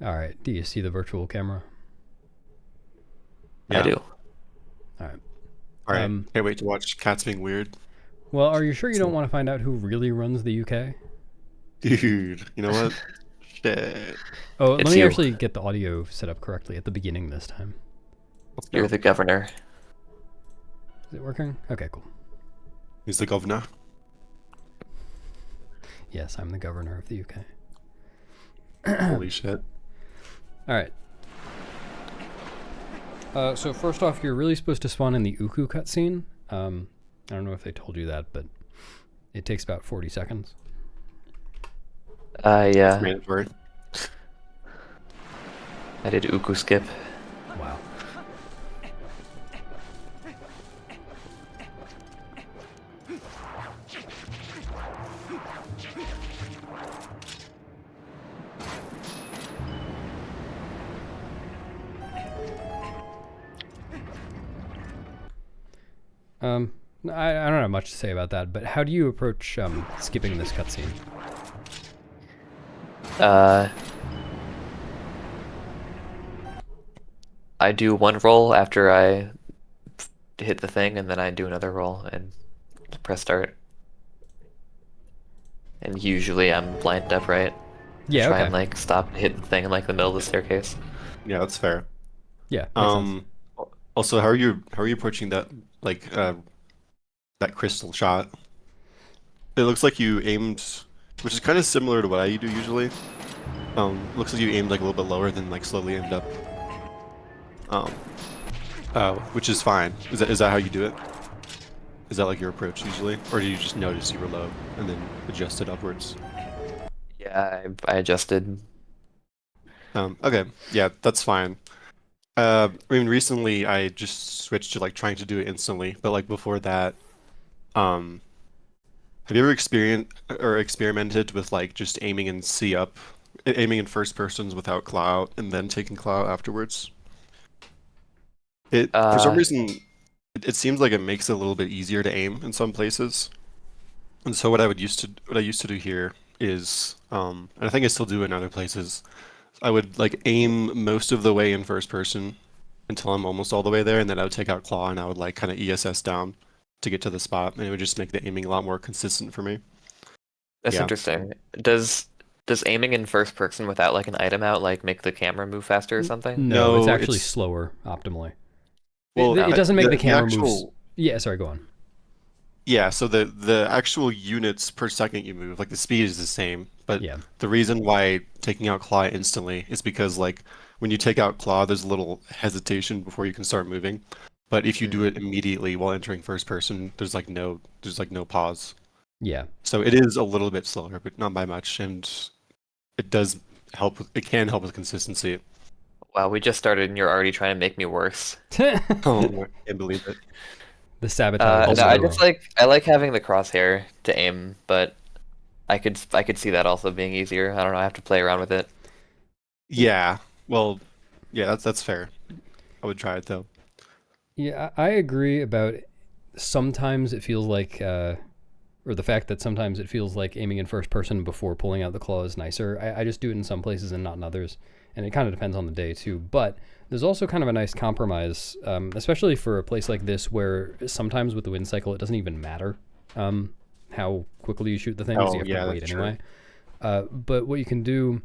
All right. Do you see the virtual camera? I Yeah. do. All right. All right. Um, Can't wait to watch cats being weird. well, are you sure you don't So, want to find out who really runs the UK? dude, you know what? Shit. Oh, let It's me you. actually get the audio set up correctly at the beginning this time. Let's You're go. the governor. Is it working? Okay, cool. He's the governor. Yes, I'm the governor of the UK. Holy shit. All right. So first off, you're really supposed to spawn in the Uku cutscene. I don't know if they told you that, but it takes about 40 seconds. It's Yeah, mandatory. I did Uku skip. Wow. I don't have much to say about that, but how do you approach skipping this cutscene? Uh, I do one roll after I hit the thing, and then I do another roll and press start. And usually I'm lined up right. I Yeah, try okay. and like stop and hit the thing in like the middle of the staircase. Yeah, that's fair. Yeah, makes sense. Um, Also, how are you approaching that like that crystal shot? It looks like you aimed, which is kind of similar to what I do usually. Looks like you aimed like a little bit lower than like slowly aimed up. Um, which is fine. Is that how you do it? Is that like your approach usually, or do you just notice you were low and then adjust it upwards? Yeah, I adjusted. Okay, yeah, that's fine. I mean, recently I just switched to like trying to do it instantly, but like before that, um, have you ever experienced or experimented with like just aiming in C up, aiming in first persons without claw out, and then taking claw out afterwards? It for some Uh, reason it seems like it makes it a little bit easier to aim in some places. And so what I used to do here is, and I think I still do in other places, I would like aim most of the way in first person until I'm almost all the way there, and then I would take out claw and I would like kind of ESS down to get to the spot, and it would just make the aiming a lot more consistent for me. that's Yeah. interesting. Does aiming in first person without like an item out like make the camera move faster or something? No, it's No, actually it's slower optimally. well, Oh, It doesn't make the the camera move. actual Yeah, sorry, go on. yeah, so the actual units per second you move, like the speed is the same, but Yeah. the reason why taking out claw instantly is because like when you take out claw, there's a little hesitation before you can start moving. But if you do mm. it immediately while entering first person, there's like no pause. Yeah. So it is a little bit slower, but not by much, and it does it can help with consistency. Wow, we just started and you're already trying to make me worse. Oh, I can't believe it. The sabotage is No, Also, I like having the crosshair to aim, but I could see that also being easier. I don't know, I have to play around with it. yeah, well, yeah, that's fair. I would try it though. Yeah, I agree about sometimes it feels like, or the fact that sometimes it feels like aiming in first person before pulling out the claw is nicer. I just do it in some places and not in others. And it kind of depends on the day too. But there's also kind of a nice compromise, especially for a place like this where sometimes with the wind cycle, it doesn't even matter how quickly you shoot the thing because you Oh, have to yeah, wait that's true. anyway. But what you can do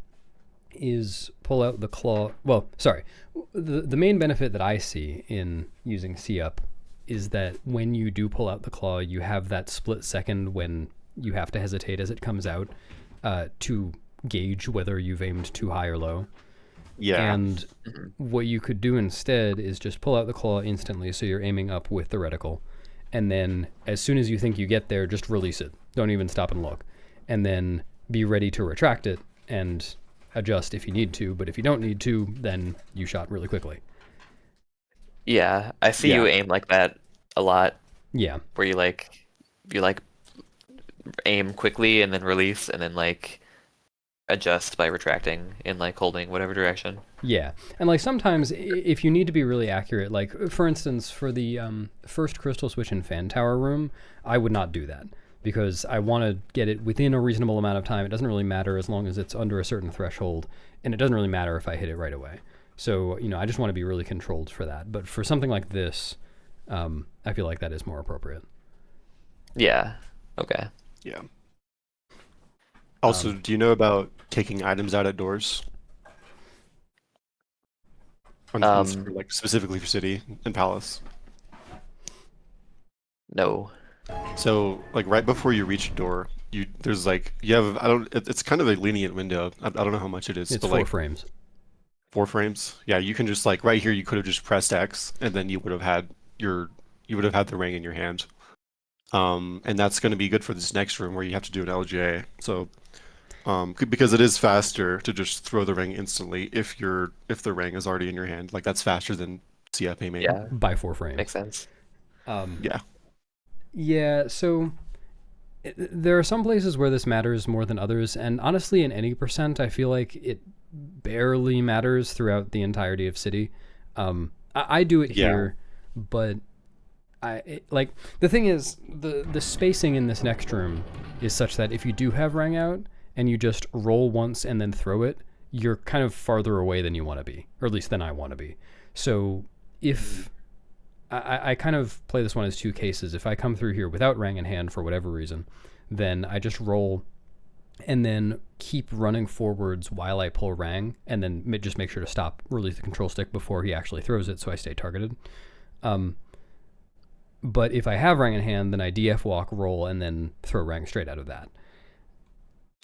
is pull out the claw. Well, sorry. The main benefit that I see in using C up is that when you do pull out the claw, you have that split second when you have to hesitate as it comes out to gauge whether you've aimed too high or low. Yeah. And Mhm. what you could do instead is just pull out the claw instantly so you're aiming up with the reticle. And then as soon as you think you get there, just release it. Don't even stop and look. And then be ready to retract it and adjust if you need to. But if you don't need to, then you shot really quickly. Yeah, I see Yeah. you aim like that a lot, Yeah. where you like aim quickly and then release and then like adjust by retracting and like holding whatever direction. Yeah, and like sometimes if you need to be really accurate, like for instance, for the first crystal switch in fan tower room, I would not do that. because I want to get it within a reasonable amount of time. It doesn't really matter as long as it's under a certain threshold, and it doesn't really matter if I hit it right away. So, I just want to be really controlled for that. But for something like this, I feel like that is more appropriate. Yeah. Okay. Yeah. Also, do you know about taking items out at doors? Like specifically for city and palace. No. So like right before you reach a door, there's like you have it's kind of a lenient window. I don't know how much it is, It's but 4 like frames. 4 frames. Yeah, you can just like right here you could have just pressed X and then you would have had the ring in your hand. And that's going to be good for this next room where you have to do an LGA. So because it is faster to just throw the ring instantly if the ring is already in your hand. Like that's faster than CF aiming. Yeah. By 4 frames. Makes sense. Yeah. Yeah, so there are some places where this matters more than others, and honestly, in any percent, I feel like it barely matters throughout the entirety of City. I do it here, but like the thing is, the spacing in this next room is such that if you do have Rang out and you just roll once and then throw it, you're kind of farther away than you want to be, or at least than I want to be. So if I kind of play this one as 2 cases. If I come through here without Rang in hand for whatever reason, then I just roll and then keep running forwards while I pull Rang, and then just make sure to stop, release the control stick before he actually throws it, so I stay targeted. But if I have Rang in hand, then I DF walk, roll, and then throw Rang straight out of that.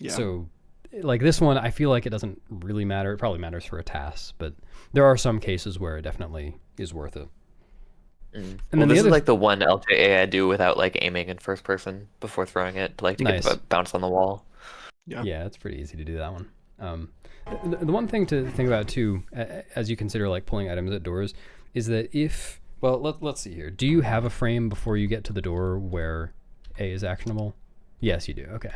Yeah. So like this one, I feel like it doesn't really matter. It probably matters for a task, but there are some cases where it definitely is worth it. And then this is like the one LJA I do without like aiming in first person before throwing it, to Nice. get the bounce on the wall. Yeah, it's pretty easy to do that one. The one thing to think about too, as you consider like pulling items at doors, is that let's see here. Do you have a frame before you get to the door where A is actionable? Yes, you do. Okay.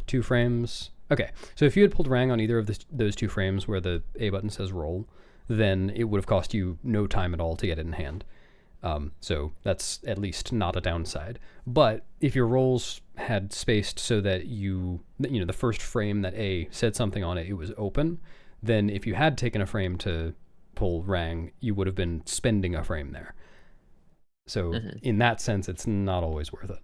2 frames. Okay. So if you had pulled Rang on either of those 2 frames where the A button says roll, then it would have cost you no time at all to get it in hand. So that's at least not a downside. But if your rolls had spaced so that the first frame that A said something on it, it was open, then if you had taken a frame to pull Rang, you would have been spending a frame there. So in that sense, it's not always worth it.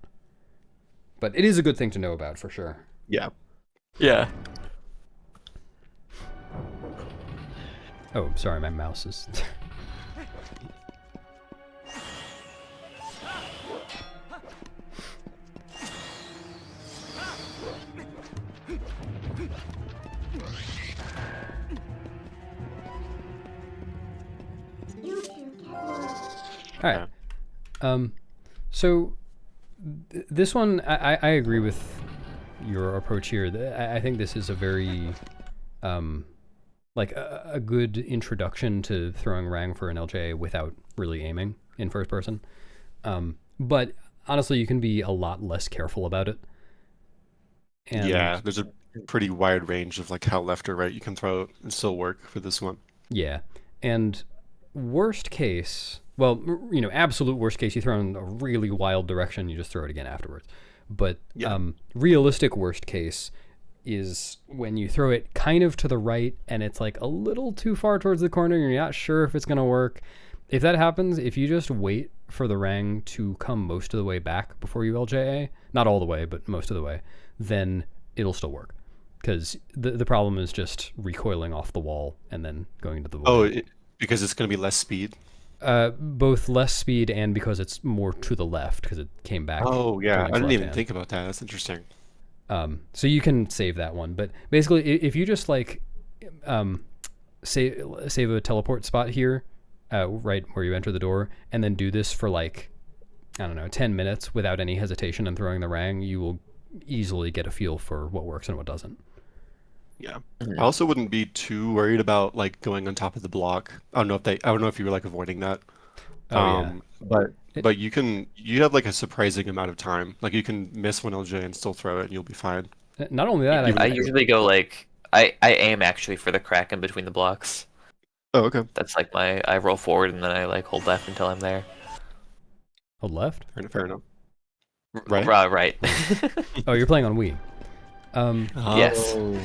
But it is a good thing to know about for sure. Yeah. Yeah. Oh, sorry, my mouse is... All right. So this one, I agree with your approach here. I think this is a very, like a good introduction to throwing Rang for an LJ without really aiming in first person. But honestly, you can be a lot less careful about it. And yeah, there's a pretty wide range of like how left or right you can throw it and still work for this one. Yeah, and worst case, well, absolute worst case, you throw in a really wild direction, you just throw it again afterwards. But realistic worst case is when you throw it kind of to the right and it's like a little too far towards the corner, you're not sure if it's going to work. If that happens, if you just wait for the Rang to come most of the way back before you LJA, not all the way, but most of the way, then it'll still work. Because the problem is just recoiling off the wall and then going into the void. Oh, because it's going to be less speed? Both less speed and because it's more to the left because it came back. Oh, yeah. I didn't even hand. think about that. That's interesting. So you can save that one. But basically, if you just like save a teleport spot here, right where you enter the door, and then do this for like, I don't know, 10 minutes without any hesitation and throwing the Rang, you will easily get a feel for what works and what doesn't. Yeah. I also wouldn't be too worried about like going on top of the block. I don't know if you were like avoiding that. But you have like a surprising amount of time. Like you can miss one LJ and still throw it and you'll be fine. Not only that, I usually go like I aim actually for the crack in between the blocks. Oh, okay. That's like I roll forward and then I like hold left until I'm there. Hold left? Fair enough. Right? Right. Oh, you're playing on Wii. Yes. Oh.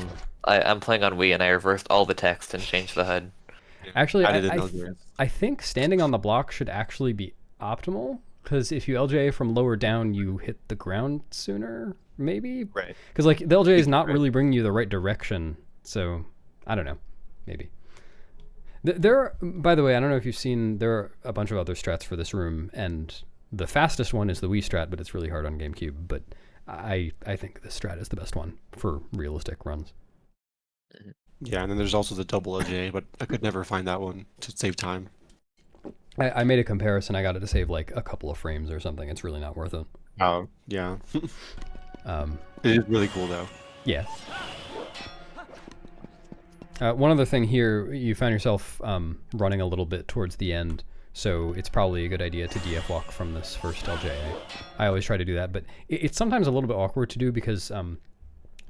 I'm playing on Wii and I reversed all the text and changed the HUD. Actually, Added in LJs. I think standing on the block should actually be optimal, because if you LJ from lower down, you hit the ground sooner, maybe? Right. Because like the LJ is not Right. really bringing you the right direction, so I don't know, maybe. There are, by the way, I don't know if you've seen, there are a bunch of other strats for this room, and the fastest one is the Wii strat, but it's really hard on GameCube. But I think this strat is the best one for realistic runs. Yeah, and then there's also the double LJ, but I could never find that one to save time. I made a comparison. I got it to save like a couple of frames or something. It's really not worth it. Oh, yeah. Um, It is really cool though. yeah. One other thing here, you found yourself running a little bit towards the end, so it's probably a good idea to DF walk from this first LJA. I always try to do that, but it's sometimes a little bit awkward to do because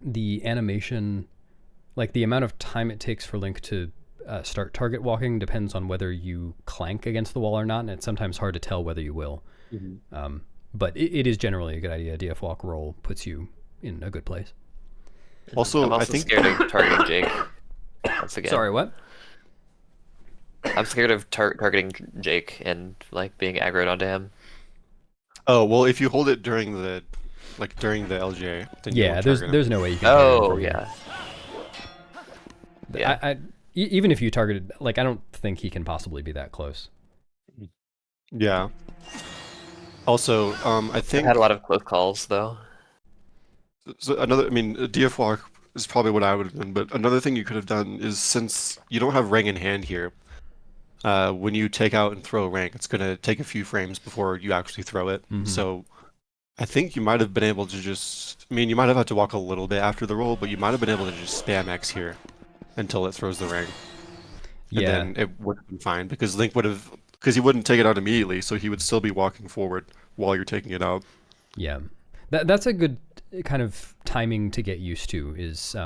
the animation, like the amount of time it takes for Link to start target walking depends on whether you clank against the wall or not, and it's sometimes hard to tell whether you will. But it is generally a good idea. DF walk roll puts you in a good place. Also, I'm also I think scared of targeting Jake. Once again. Sorry, what? I'm scared of targeting Jake and like being aggroed onto him. Oh, well, if you hold it during the LJ, then you Yeah, won't there's target him. there's no way you can. target him Oh from here. yeah. Yeah. Even if you targeted, like, I don't think he can possibly be that close. Yeah. Also, I I think had a lot of close calls though. so another. I mean, a DF walk is probably what I would have done, but another thing you could have done is since you don't have rank in hand here, when you take out and throw rank, it's gonna take a few frames before you actually throw it. Mhm. So I think you might have been able to just. I mean, you might have had to walk a little bit after the roll, but you might have been able to just spam X here until it throws the rank. And Yeah, then it would have been fine because Link would have, because he wouldn't take it out immediately, so he would still be walking forward while you're taking it out. yeah. That's a good kind of timing to get used to, is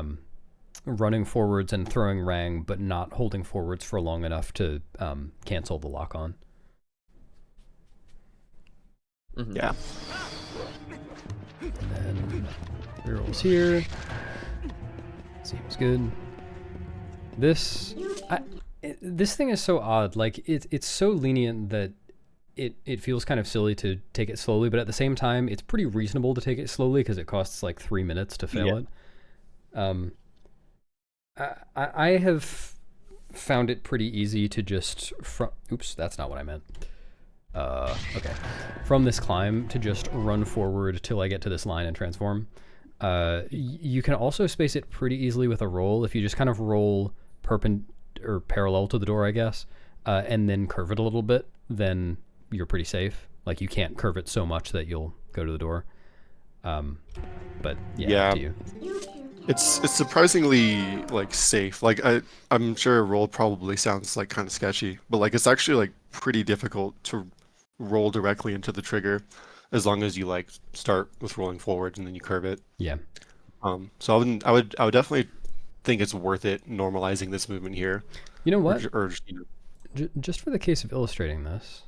running forwards and throwing rang, but not holding forwards for long enough to cancel the lock on. Mhm. Yeah. And then rerolls here. Seems good. This this thing is so odd. Like it's so lenient that it feels kind of silly to take it slowly, but at the same time, it's pretty reasonable to take it slowly because it costs like 3 minutes to fail it. I have found it pretty easy to just oops, that's not what I meant. Okay. From this climb to just run forward till I get to this line and transform. You can also space it pretty easily with a roll if you just kind of roll or parallel to the door, I guess, and then curve it a little bit. Then you're pretty safe. Like you can't curve it so much that you'll go to the door. But yeah, up to you. It's surprisingly like safe. Like I'm sure a roll probably sounds like kind of sketchy, but like it's actually like pretty difficult to roll directly into the trigger as long as you like start with rolling forward and then you curve it. Yeah. So I would definitely think it's worth it normalizing this movement here. You know what? Or you know, Just for the case of illustrating this,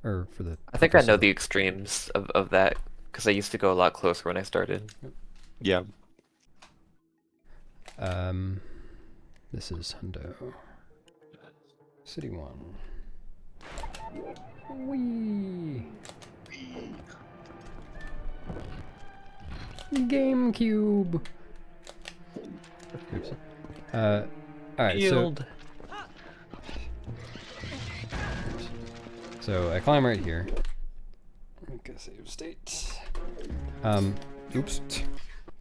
or for the I think I purpose know of the extremes of that because I used to go a lot closer when I started. yeah. This is Hundo. City 1. Wee. GameCube. Oops. All right. Yield. So I climb right here. Okay, save state. Oops.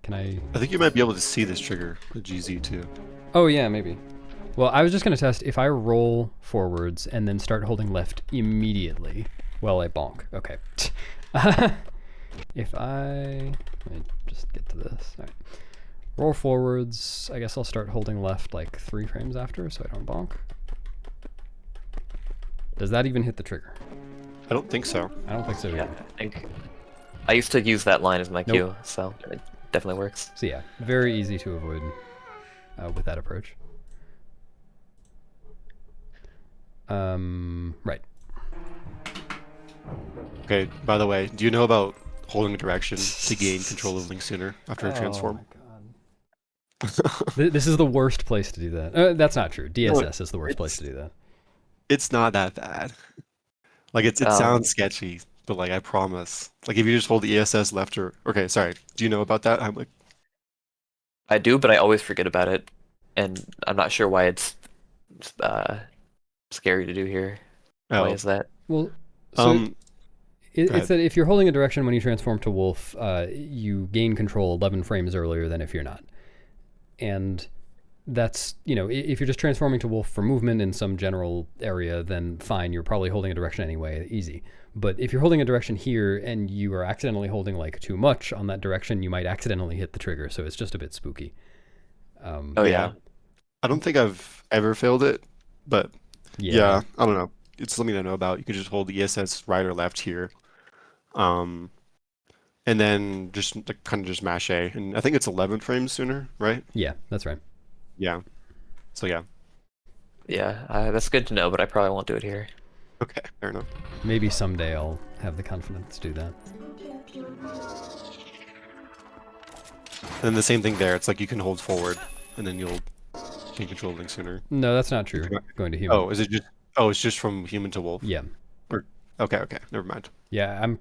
Can I? I think you might be able to see this trigger, the GZ too. Oh yeah, maybe. Well, I was just gonna test if I roll forwards and then start holding left immediately. Well, I bonk. Okay. If let me just get to this. All right. Roll forwards. I guess I'll start holding left like 3 frames after, so I don't bonk. Does that even hit the trigger? I don't think so. I don't think so. Yeah, Either. I think I used to use that line as my Nope. cue, so it definitely works. So yeah, very easy to avoid with that approach. Right. Okay, by the way, do you know about holding a direction to gain control of Link sooner after a transform. Oh my god. This is the worst place to do that. That's not true. DSS is the worst place to do that. It's not that bad. Like it sounds sketchy, but like I promise. Like if you just hold the ESS left or okay, sorry. Do you know about that? I'm like I do, but I always forget about it, and I'm not sure why it's scary to do here. Why is that? Well, so it's ahead. that if you're holding a direction when you transform to wolf, you gain control 11 frames earlier than if you're not. And that's, if you're just transforming to wolf for movement in some general area, then fine, you're probably holding a direction anyway, easy. But if you're holding a direction here and you are accidentally holding like too much on that direction, you might accidentally hit the trigger, so it's just a bit spooky. Oh yeah. I don't think I've ever failed it, but yeah, I don't know. It's something I know about. You can just hold the ESS right or left here. And then just like, kind of just mash A. And I think it's 11 frames sooner, right? Yeah, that's right. Yeah. So yeah. Yeah, that's good to know, but I probably won't do it here. Okay, fair enough. Maybe someday I'll have the confidence to do that. And then the same thing there. It's like you can hold forward, and then you'll gain control of Link sooner. No, that's not true. Going to human. Oh, is it just? Oh, it's just from human to wolf. Yeah. Or okay, never mind. Yeah, I'm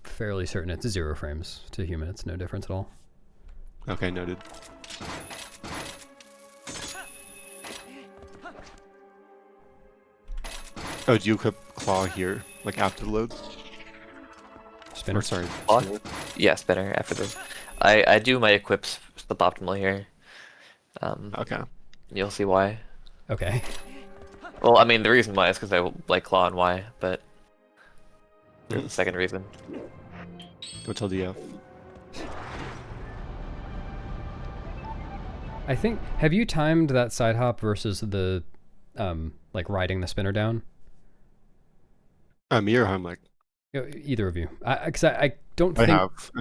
fairly certain it's 0 frames to human. It's no difference at all. Okay, noted. Oh, do you equip claw here, like after the load? Spinner. Or sorry. Claw? Yeah, spinner after the. I do my equips suboptimal here. Okay. You'll see why. Okay. Well, I mean, the reason why is because I like claw and Y, but there's a second reason. Go tell DF. I think, have you timed that side hop versus the, like riding the spinner down? Me or heimlich? Either of you. Because I don't I think... have.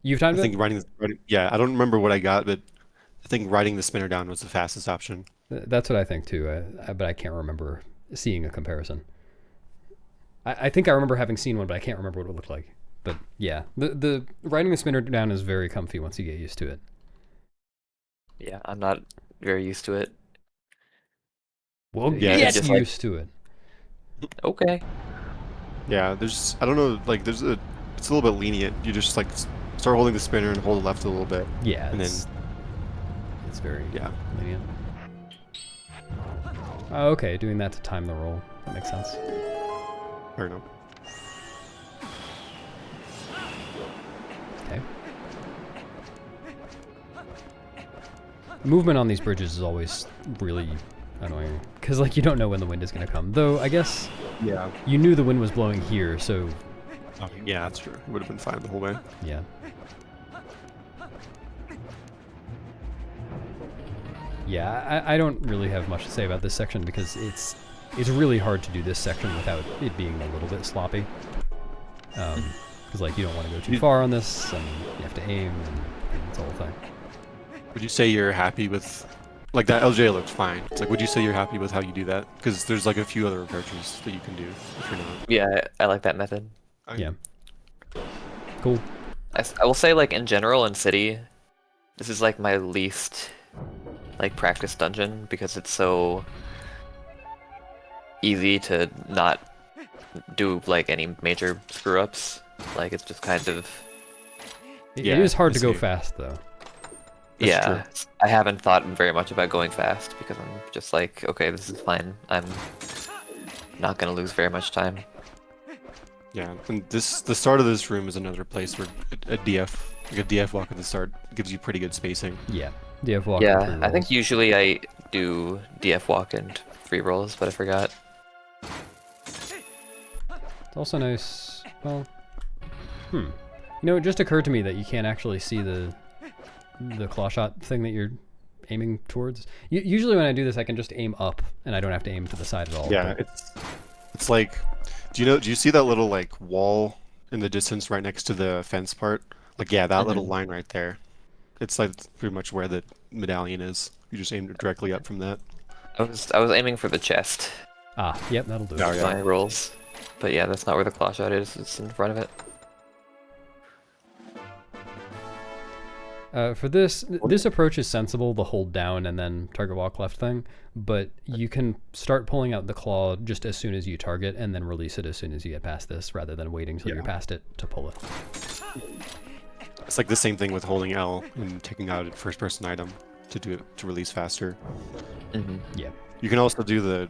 You've timed I think it? yeah, I don't remember what I got, but I think riding the spinner down was the fastest option. That's what I think too, but I can't remember seeing a comparison. I think I remember having seen one, but I can't remember what it looked like. But yeah, the riding the spinner down is very comfy once you get used to it. Yeah, I'm not very used to it. Well, Yeah, get just used to it. Okay. Yeah, I don't know, like it's a little bit lenient. You just like start holding the spinner and hold it left a little bit. Yeah, and it's very yeah. lenient. Oh, okay, doing that to time the roll. That makes sense. Fair enough. Okay. Movement on these bridges is always really annoying because like you don't know when the wind is going to come. Though I guess Yeah. you knew the wind was blowing here, so Yeah, that's true. It would have been fine the whole way. yeah. Yeah, I don't really have much to say about this section because it's really hard to do this section without it being a little bit sloppy. Because like you don't want to go too far on this, and you have to aim, and it's the whole thing. Would you say you're happy with, like that LJ looked fine. It's like, would you say you're happy with how you do that? Because there's like a few other approaches that you can do if you're not. Yeah, I like that method. Yeah. Cool. I will say, like, in general, in City, this is, like, my least, like, practice dungeon, because it's so easy to not do, like, any major screw-ups. Like, it's just kind of... It Yeah, is hard I to go see. fast, though. yeah, I haven't thought very much about going fast, because I'm just like, okay, this is fine. I'm not gonna lose very much time. Yeah, and the start of this room is another place where a DF walk at the start gives you pretty good spacing. Yeah. DF walk. and Yeah, free I think rolls. usually I do DF walk and free rolls, but I forgot. It's also nice. Well, you know, it just occurred to me that you can't actually see the claw shot thing that you're aiming towards. Usually when I do this, I can just aim up, and I don't have to aim to the side at all. Yeah, but- it's like, do you see that little like wall in the distance right next to the fence part? Like, yeah, that little line right there. It's like pretty much where the medallion is. You just aim directly up from that. I was aiming for the chest. Ah, yep, that'll do it. Oh, yeah. My rolls. But yeah, that's not where the claw shot is. It's in front of it. For this approach is sensible, the hold down and then target walk left thing, but you can start pulling out the claw just as soon as you target and then release it as soon as you get past this, rather than waiting till you're past it to pull it. It's like the same thing with holding L and taking out a first-person item to release faster. Yeah. You can also do the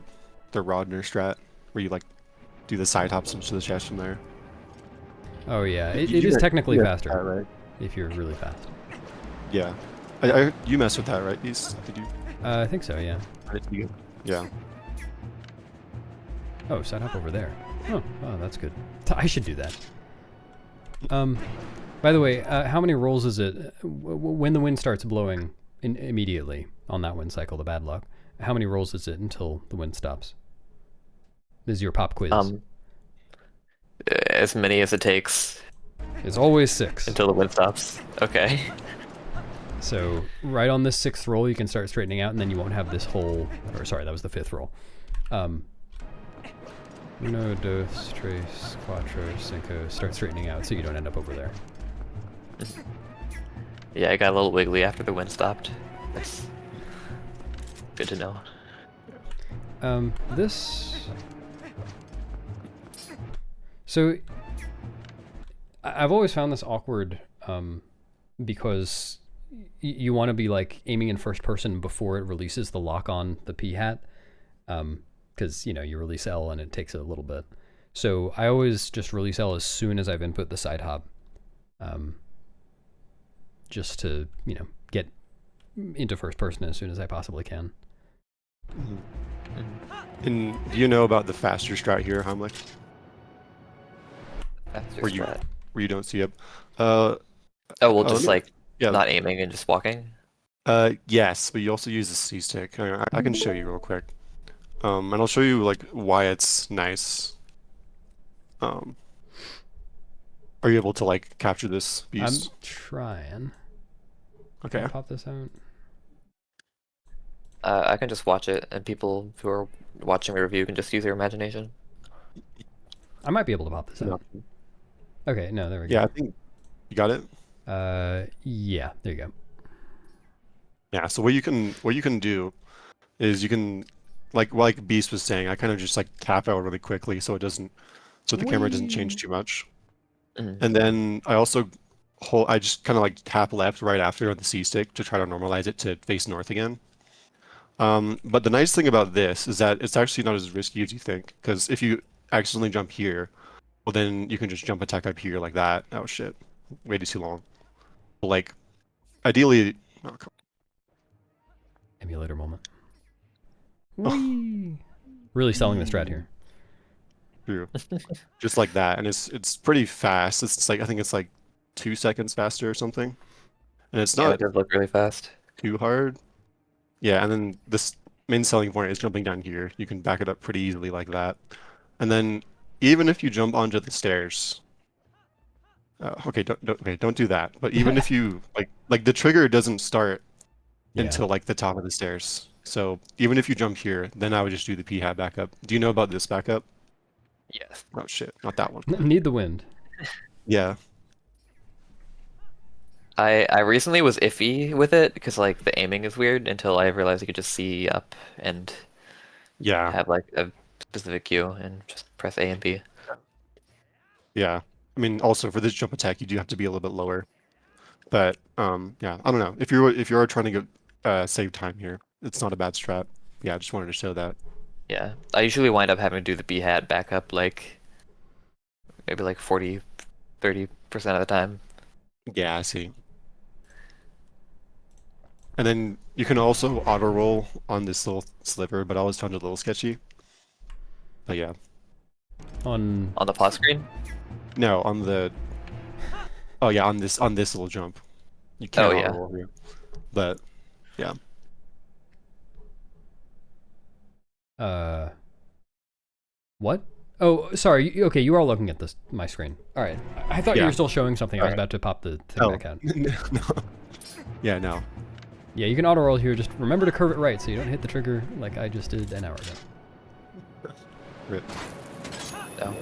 Rodner strat where you like do the side hops into the chest from there. Oh yeah, it You is got- technically you got faster that, right? if you're really fast. Yeah. You messed with that, right? Did you? I think so, yeah. Yeah. Oh, side hop over there. Oh, that's good. I should do that. By the way, how many rolls is it when the wind starts blowing immediately on that wind cycle, the bad luck? How many rolls is it until the wind stops? This is your pop quiz. As many as it takes It's always 6. until the wind stops. Okay. So right on this 6th roll, you can start straightening out, and then you won't have this whole. Or sorry, that was the 5th roll. Uno, dos, tres, cuatro, cinco. Start straightening out so you don't end up over there. Yeah, I got a little wiggly after the wind stopped. That's good to know. This. So I've always found this awkward because you want to be like aiming in first person before it releases the lock on the P hat, because you release L and it takes a little bit. So I always just release L as soon as I've input the side hop, just to get into first person as soon as I possibly can. And do you know about the faster strat here, heimlich? That's Where your strat. where you don't see it? Oh, well, let just me- like yeah. not aiming and just walking. Yes, but you also use the C stick. I can show you real quick. And I'll show you like why it's nice. Are you able to like capture this beast? I'm trying. Okay. Can I pop this out? I can just watch it, and people who are watching the review can just use their imagination. I might be able to pop this No. out. Okay, no, there we go. Yeah, I think you got it. Yeah, there you go. Yeah. So what you can do is you can like Beast was saying. I kind of just like tap out really quickly so the camera doesn't change too much. And then I also I just kind of like tap left right after on the C stick to try to normalize it to face north again. But the nice thing about this is that it's actually not as risky as you think, because if you accidentally jump here, well then you can just jump attack up here like that. Oh shit, waited too long. But, like, ideally, oh, Emulator moment. Whee! Really selling the strat here. true. Just like that, and it's pretty fast. It's like I think it's like 2 seconds faster or something, and it's Yeah, not it does look really fast. too hard. Yeah, and then this main selling point is jumping down here. You can back it up pretty easily like that. And then even if you jump onto the stairs, okay, don't do that. But even if you like the trigger doesn't start until like the top of the stairs. So even if you jump here, then I would just do the P hat backup. Do you know about this backup? Yes. Oh shit, not that one. Need the wind. Yeah. I recently was iffy with it because like the aiming is weird until I realized you could just see up and Yeah. have like a specific cue and just press A and B. Yeah. I mean, also for this jump attack, you do have to be a little bit lower. But yeah, I don't know. If you're trying to get save time here, it's not a bad strat. Yeah, I just wanted to show that. Yeah, I usually wind up having to do the B hat backup like maybe like 40, 30% of the time. Yeah, I see. And then you can also auto roll on this little sliver, but I always found it a little sketchy. But yeah. On On the pause screen? No, on the oh yeah, on this little jump. You can't Oh, auto yeah. roll here. But yeah. What? Oh, sorry. Okay, you are looking at my screen. All right. I thought you Yeah. were still showing something. I was Alright. about to pop the thing back out. No. Yeah, no. Yeah, you can auto roll here. Just remember to curve it right so you don't hit the trigger like I just did an hour ago. Rip. No.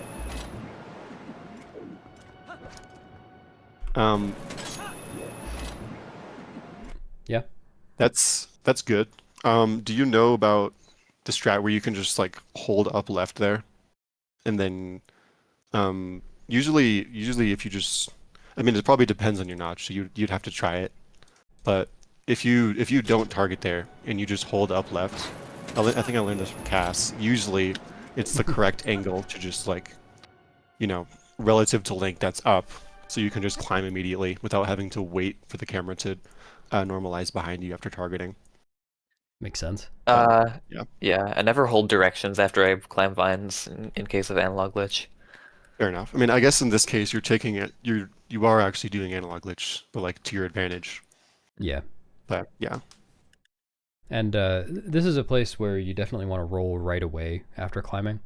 That's good. Do you know about the strat where you can just like hold up left there, and then usually if you just, I mean, it probably depends on your notch, so you'd have to try it. But if you don't target there and you just hold up left, I think I learned this from Cass. Usually, it's the correct angle to just like, you know, relative to Link that's up, so you can just climb immediately without having to wait for the camera to normalize behind you after targeting. Makes sense. Yeah, Yeah, I never hold directions after I climb vines in case of analog glitch. fair enough. I mean, I guess in this case you're taking it, you are actually doing analog glitch, but like to your advantage. Yeah. But yeah, And this is a place where you definitely want to roll right away after climbing.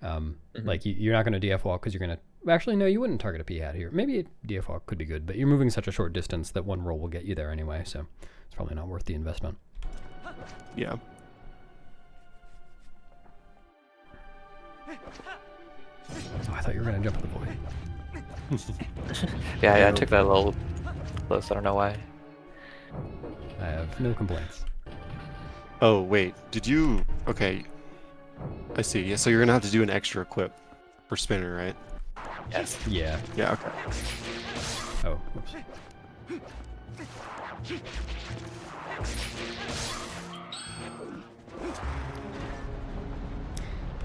Like you're not going to DF walk because you're going to. Actually, no, you wouldn't target a P hat here. Maybe a DF walk could be good, but you're moving such a short distance that one roll will get you there anyway, so it's probably not worth the investment. yeah. Oh, I thought you were going to jump in the void. Yeah, I took that a little close. I don't know why. I have no complaints. Oh wait, did you? Okay, I see. Yeah, so you're gonna have to do an extra equip for spinner, right? Yes. Yeah. Yeah. Okay. Oh, whoops.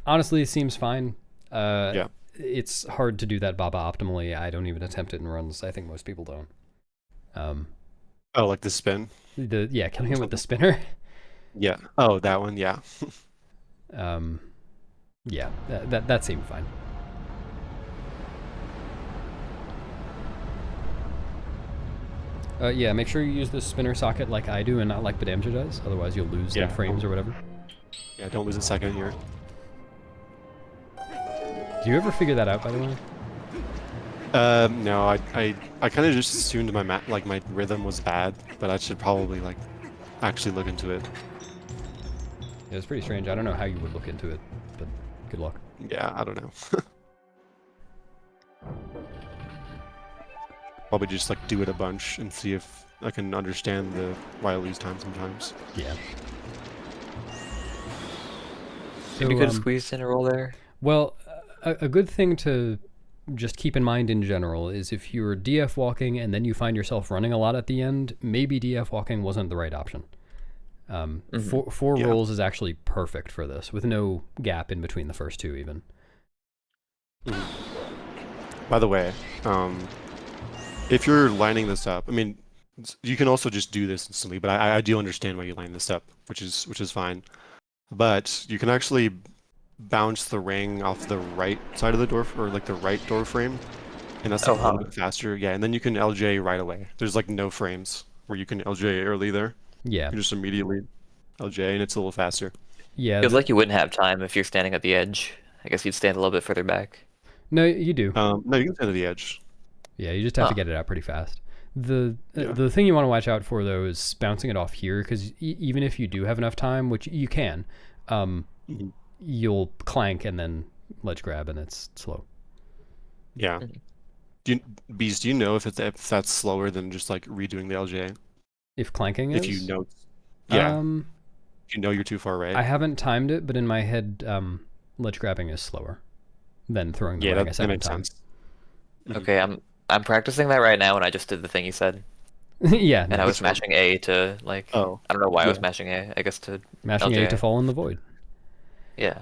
Honestly, it seems fine. Yeah. It's hard to do that Baba optimally. I don't even attempt it in runs. I think most people don't. Oh, like the spin? Killing him with the spinner. Yeah. Oh, that one. Yeah. Yeah, that seemed fine. Yeah, make sure you use the spinner socket like I do and not like bdamja does. Otherwise, you'll lose Yeah. like frames or whatever. Yeah. Don't lose a second here. Do you ever figure that out, by the way? No, I kind of just assumed my rhythm was bad, but I should probably like actually look into it. Yeah, it's pretty strange. I don't know how you would look into it, but good luck. Yeah, I don't know. Probably just like do it a bunch and see if I can understand why I lose time sometimes. Yeah. Maybe you could have squeezed in a roll there. Well, a good thing to just keep in mind in general is if you're DF walking and then you find yourself running a lot at the end, maybe DF walking wasn't the right option. Four rolls is actually perfect for this, with no gap in between the first two even. By the way, if you're lining this up, I mean, you can also just do this instantly, but I do understand why you line this up, which is fine. But you can actually bounce the ring off the right side of the door, or like the right door frame, and that's like a little bit faster. Yeah, and then you can LJ right away. There's like no frames where you can LJ early there. Yeah. You just immediately LJ, and it's a little faster. Yeah. Feels like you wouldn't have time if you're standing at the edge. I guess you'd stand a little bit further back. No, you do. No, you can stand to the edge. Yeah, you just have to get it out pretty fast. The thing you want to watch out for though is bouncing it off here, because even if you do have enough time, which you can, you'll clank and then ledge grab, and it's slow. Yeah. Beast, do you know if that's slower than just like redoing the LJ? If clanking is? If you know, yeah. If you know you're too far right. I haven't timed it, but in my head, ledge grabbing is slower than throwing the ring a second time. Sense. Okay, I'm practicing that right now, and I just did the thing you said. Yeah. And I was mashing A to like. Oh. I don't know why I was mashing A. I guess to mashing LJ. A to fall in the void. Yeah.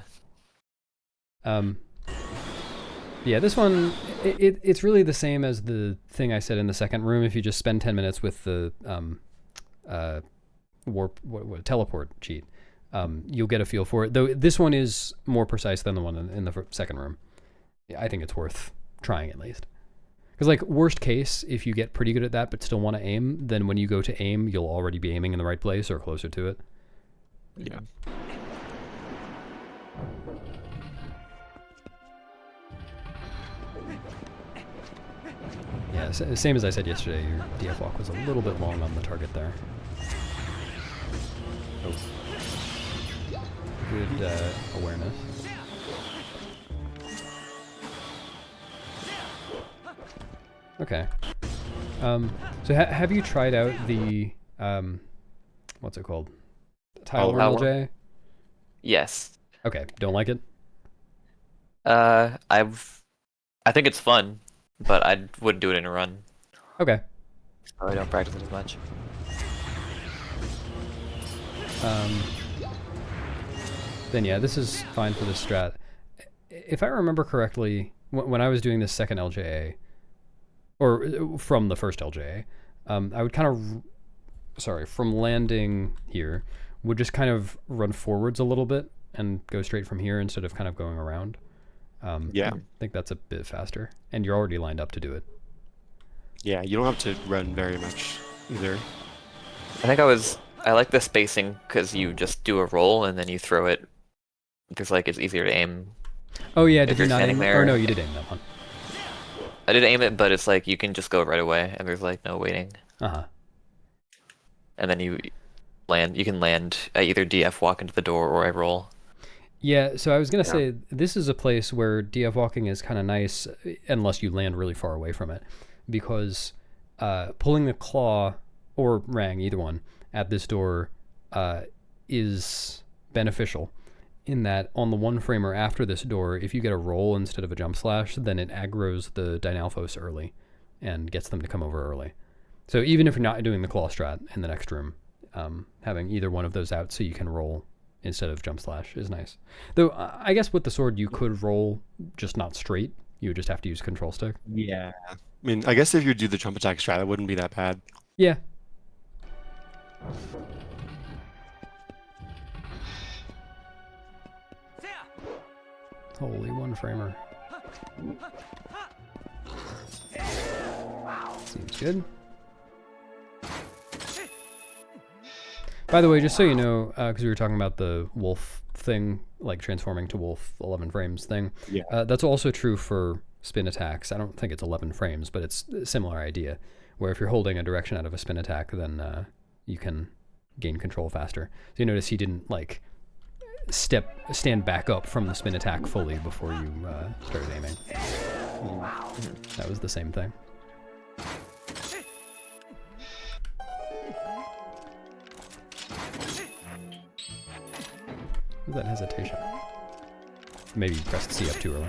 Yeah, this one, it's really the same as the thing I said in the second room. If you just spend 10 minutes with the teleport cheat, you'll get a feel for it. Though this one is more precise than the one in the second room. Yeah, I think it's worth trying at least. Because like worst case, if you get pretty good at that but still want to aim, then when you go to aim, you'll already be aiming in the right place or closer to it. Yeah. Yeah, same as I said yesterday, your DF walk was a little bit long on the target there. Oh. Good awareness. Okay. So have you tried out the what's it called? Tile Power. Worm LJ? Yes. Okay, don't like it? I think it's fun, but I wouldn't do it in a run. Okay. So I don't practice it as much. Then yeah, this is fine for this strat. If I remember correctly, when I was doing this second LJA, or from the first LJA, I would kind of, from landing here, would just kind of run forwards a little bit and go straight from here instead of kind of going around. Yeah. I think that's a bit faster, and you're already lined up to do it. Yeah, you don't have to run very much either. I like the spacing because you just do a roll and then you throw it because like it's easier to aim. Oh yeah, If did you you're not aim standing it? Or no, there- you did aim that one. I did aim it, but it's like you can just go right away and there's like no waiting. Uh-huh. And then you can land at either DF walk into the door or I roll. Yeah, so I was going to Yeah. say, this is a place where DF walking is kind of nice, unless you land really far away from it, because pulling the claw, or rang, either one, at this door is beneficial, in that on the one framer after this door, if you get a roll instead of a jump slash, then it aggroes the Dynalphos early, and gets them to come over early. So even if you're not doing the claw strat in the next room, having either one of those out so you can roll instead of jump slash is nice. Though I guess with the sword you could roll, just not straight. You would just have to use control stick. Yeah. I mean, I guess if you do the jump attack strat, it wouldn't be that bad. Yeah. Holy one framer. Seems good. By the way, just so you know, because we were talking about the wolf thing, like transforming to wolf 11 frames thing, Yeah. that's also true for spin attacks. I don't think it's 11 frames, but it's a similar idea, where if you're holding a direction out of a spin attack, then you can gain control faster. So you notice he didn't like stand back up from the spin attack fully before you started aiming. That was the same thing. What was that hesitation? Maybe you pressed C up too early.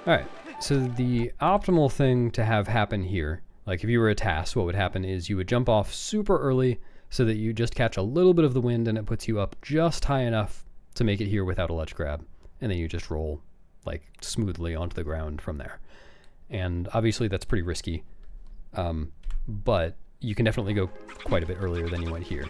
Alright, so the optimal thing to have happen here, like if you were a task, what would happen is you would jump off super early so that you just catch a little bit of the wind and it puts you up just high enough to make it here without a ledge grab. And then you just roll like smoothly onto the ground from there. And obviously that's pretty risky, but you can definitely go quite a bit earlier than you went here.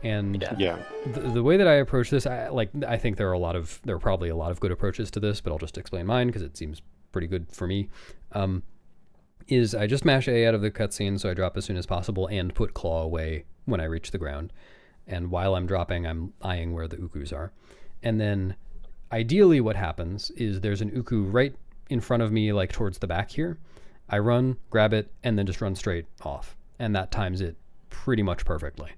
And Yeah. the way that I approach this, I think there are probably a lot of good approaches to this, but I'll just explain mine because it seems pretty good for me. Is I just mash A out of the cutscene so I drop as soon as possible and put claw away when I reach the ground. And while I'm dropping, I'm eyeing where the ukus are. And then ideally what happens is there's an uku right in front of me, like towards the back here. I run, grab it, and then just run straight off. And that times it pretty much perfectly.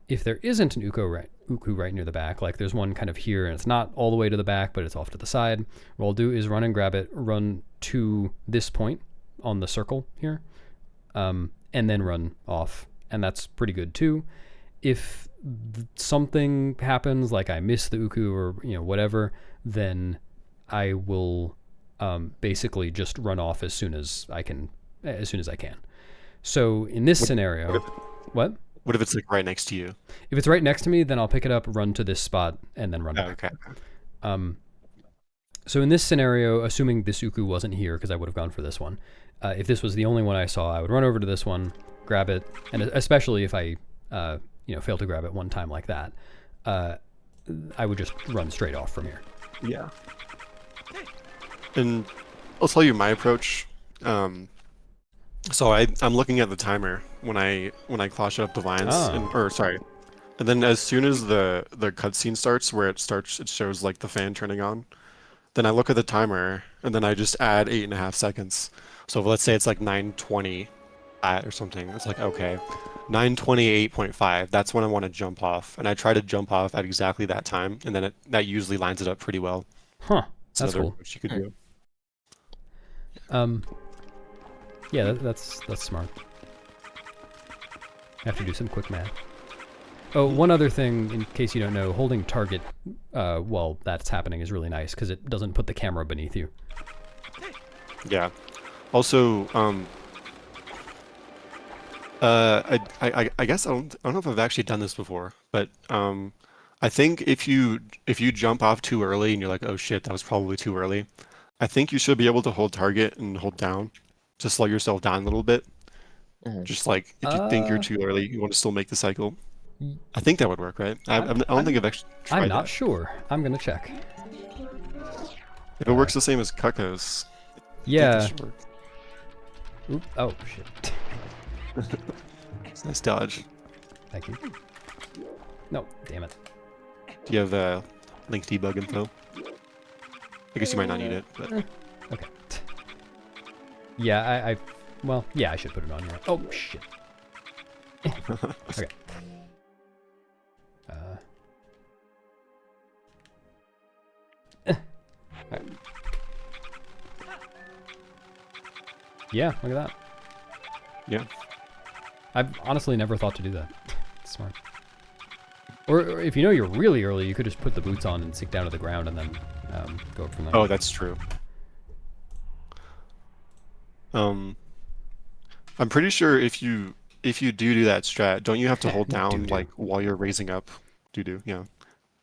If there isn't an uku right near the back, like there's one kind of here and it's not all the way to the back, but it's off to the side, what I'll do is run and grab it, run to this point on the circle here, and then run off. And that's pretty good too. If something happens, like I miss the uku or whatever, then I will basically just run off as soon as I can. So in this scenario, what? What if it's like right next to you? If it's right next to me, then I'll pick it up, run to this spot, and then run Oh, back. okay. So in this scenario, assuming this uku wasn't here, because I would have gone for this one, if this was the only one I saw, I would run over to this one, grab it, and especially if I fail to grab it one time like that, I would just run straight off from here. Yeah. And I'll tell you my approach. So I'm looking at the timer when I claw shut up the vines, and then as soon as the cutscene starts, where it shows like the fan turning on. Then I look at the timer, and then I just add 8.5 seconds. So let's say it's like 9:20 or something. It's like, okay. 928.5. That's when I want to jump off, and I try to jump off at exactly that time, and then that usually lines it up pretty well. Huh. It's That's another cool. approach you could do. Yeah, that's smart. I have to do some quick math. Oh, one other thing, in case you don't know, holding target while that's happening is really nice because it doesn't put the camera beneath you. Yeah. Also, I guess I don't know if I've actually done this before, but I think if you jump off too early and you're like, oh shit, that was probably too early, I think you should be able to hold target and hold down to slow yourself down a little bit. Mhm. Just like if you think you're too early, you want to still make the cycle. Y- I think that would work, right? I don't think I've actually I'm tried not that. sure. I'm gonna check. If it works the same as Kaka's, I think this Yeah. should work. Oop. Oh shit. It's a nice dodge. Thank you. No, damn it. Do you have link debug info? I guess you might not need it, but Okay. Yeah, well, yeah, I should put it on here. Oh shit. Okay. Alright. Yeah, look at that. yeah. I've honestly never thought to do that. It's smart. Or if you know you're really early, you could just put the boots on and sink down to the ground and then go up from there. Oh, that's true. Um, I'm pretty sure if you do that strat, don't you have to hold down Do-do. like while you're raising up? Yeah.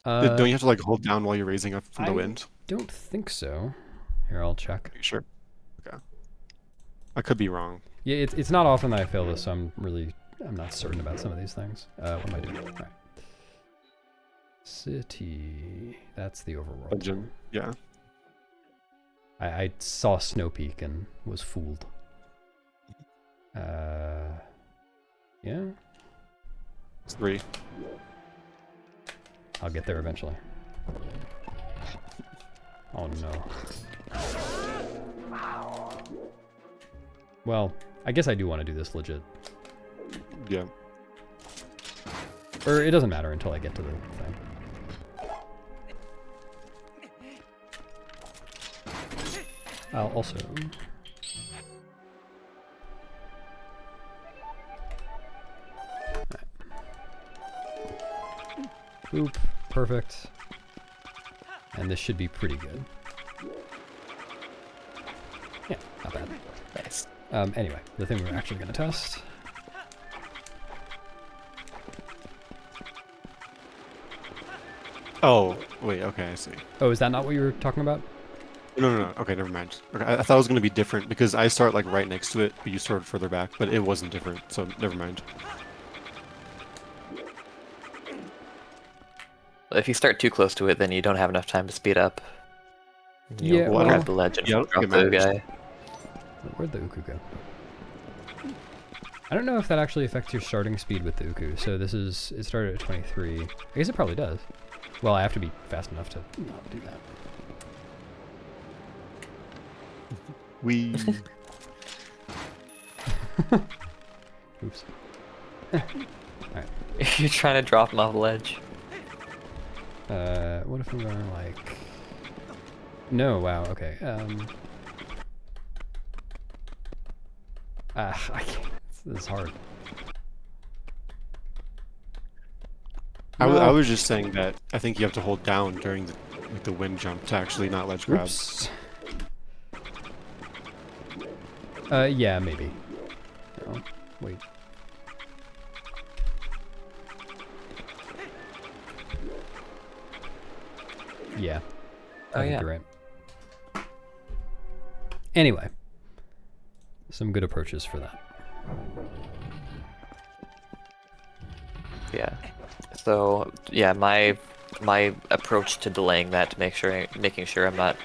Don't Uh, you have to like hold down while you're raising up from the I wind? don't think so. Here, I'll check. Are you sure? Okay. I could be wrong. Yeah, it's not often that I fail this, so I'm not certain about some of these things. What am I doing? All right. City. That's the overworld. Legend. Yeah. I saw Snow Peak and was fooled. Yeah, It's 3. I'll get there eventually. Oh no. Well, I guess I do want to do this legit. Yeah. Or it doesn't matter until I get to the thing. I'll also... Boop. Perfect. And this should be pretty good. Yeah, not bad. Nice. Anyway, the thing we're actually going to test. Oh, wait. Okay, I see. Oh, is that not what you were talking about? No. Okay, never mind. Okay, I thought it was going to be different because I start like right next to it, but you started further back, but it wasn't different, so never mind. If you start too close to it, then you don't have enough time to speed up. Yeah, well, Grab the ledge and yeah, I don't think drop it the matters. guy. Where'd the Uku go? I don't know if that actually affects your starting speed with the Uku. So it started at 23. I guess it probably does. Well, I have to be fast enough to not do that. We. Oops. You're trying to drop him off the ledge. What if we were like... No, wow, okay. I can't. This is hard. I was just saying that I think you have to hold down during the wind jump to actually not ledge grab. Oops. Yeah, maybe. No, wait. Yeah. Oh, I think yeah. you're right. Anyway. Some good approaches for that. Yeah. So yeah, my approach to delaying that to making sure I'm not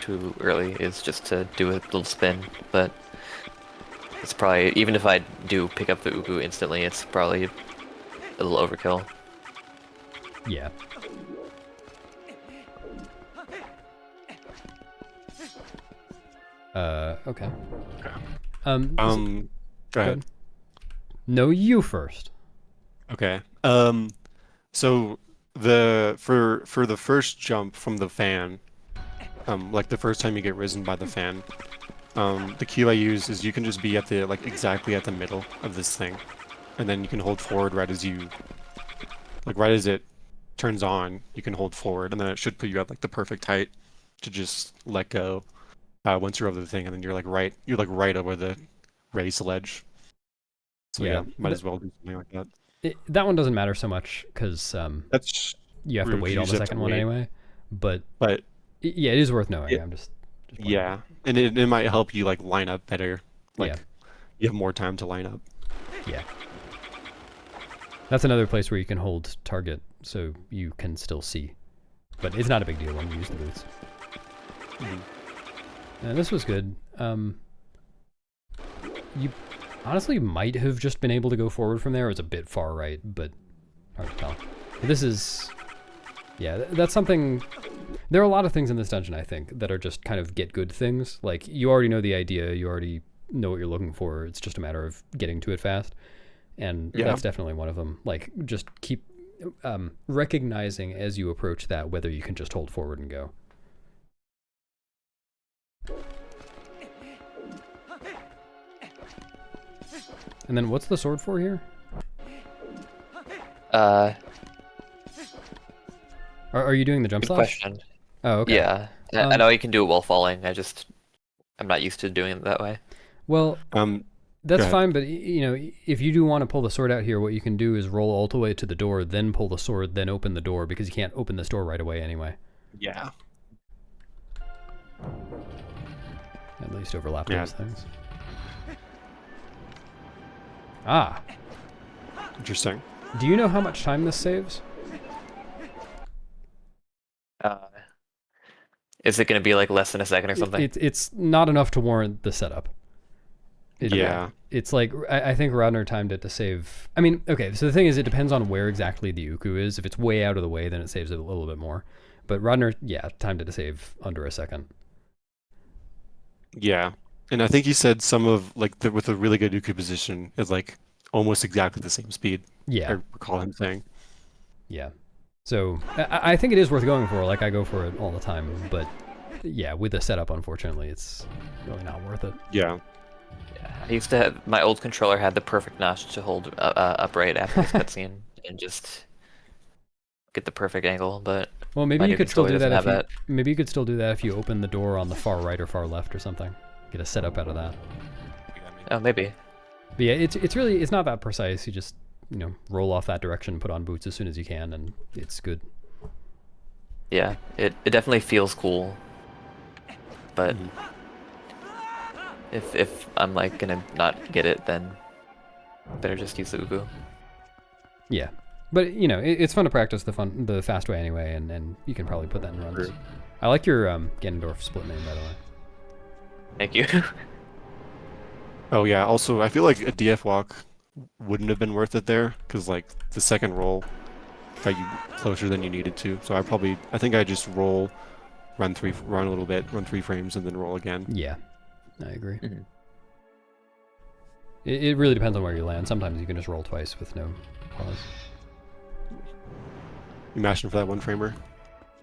too early is just to do a little spin. But it's probably, even if I do pick up the Uku instantly, it's probably a little overkill. Yeah. Okay. Okay. Go Go ahead. No, you first. Okay. So for the first jump from the fan, like the first time you get risen by the fan, the cue I use is you can just be at the like exactly at the middle of this thing, and then you can hold forward right as it turns on, you can hold forward, and then it should put you at like the perfect height to just let go once you're over the thing, and then you're like right over the raised ledge. So Yeah, yeah, might as well do something like that. that one doesn't matter so much because That's you have to true because wait you on just the have to second one wait. anyway. But But yeah, it is worth knowing. it, I'm just pointing it out. yeah, and it might help you like line up better. Yeah, Like you have more time to line up. yeah. That's another place where you can hold target so you can still see. But it's not a big deal when you use the boots. Mhm. And this was good. You honestly might have just been able to go forward from there. It was a bit far right, but hard to tell. But this is... Yeah, that's something... There are a lot of things in this dungeon, I think, that are just kind of get good things. Like, you already know the idea, you already know what you're looking for. It's just a matter of getting to it fast. And Yeah. that's definitely one of them. Like, just keep recognizing as you approach that whether you can just hold forward and go. And then what's the sword for here? Uh, Are you doing the jump good slash? question. Oh, okay. Yeah, I know you can do it while falling. I'm not used to doing it that way. Well, Go that's ahead. fine, but you know, if you do want to pull the sword out here, what you can do is roll all the way to the door, then pull the sword, then open the door, because you can't open this door right away anyway. Yeah. At least overlap Yeah. those things. Ah, Interesting. do you know how much time this saves? Uh, is it going to be like less than a second or something? It's not enough to warrant the setup. Yeah. It's like, I think Rodner timed it to save... I mean, okay, so the thing is, it depends on where exactly the Uku is. If it's way out of the way, then it saves it a little bit more. But Rodner, yeah, timed it to save under a second. Yeah. And I think he said some of like with a really good Uku position is like almost exactly the same speed. I Yeah, recall him saying. yeah. So I think it is worth going for. Like, I go for it all the time. But yeah, with the setup, unfortunately, it's really not worth it. Yeah. Yeah, I used to have my old controller had the perfect notch to hold upright after this cutscene and just get the perfect angle, but Well, my maybe you new could still controller do doesn't that have if you... that. Maybe you could still do that if you open the door on the far right or far left or something. Get a setup out of that. Oh, maybe. But yeah, it's really, it's not that precise. You just, you know, roll off that direction, put on boots as soon as you can, and it's good. Yeah, it definitely feels cool, but Mhm. if I'm like gonna not get it, then better just use the Uku. Yeah, but you know, it's fun to practice the fast way anyway, and you can probably put that in runs. True. I like your Ganondorf split name, by the way. Thank you. Oh yeah. Also, I feel like a DF walk wouldn't have been worth it there because like the second roll got you closer than you needed to. So I think I just run a little bit, run 3 frames, and then roll again. Yeah, I agree. Mhm. It really depends on where you land. Sometimes you can just roll twice with no pause. You mashing for that 1 framer?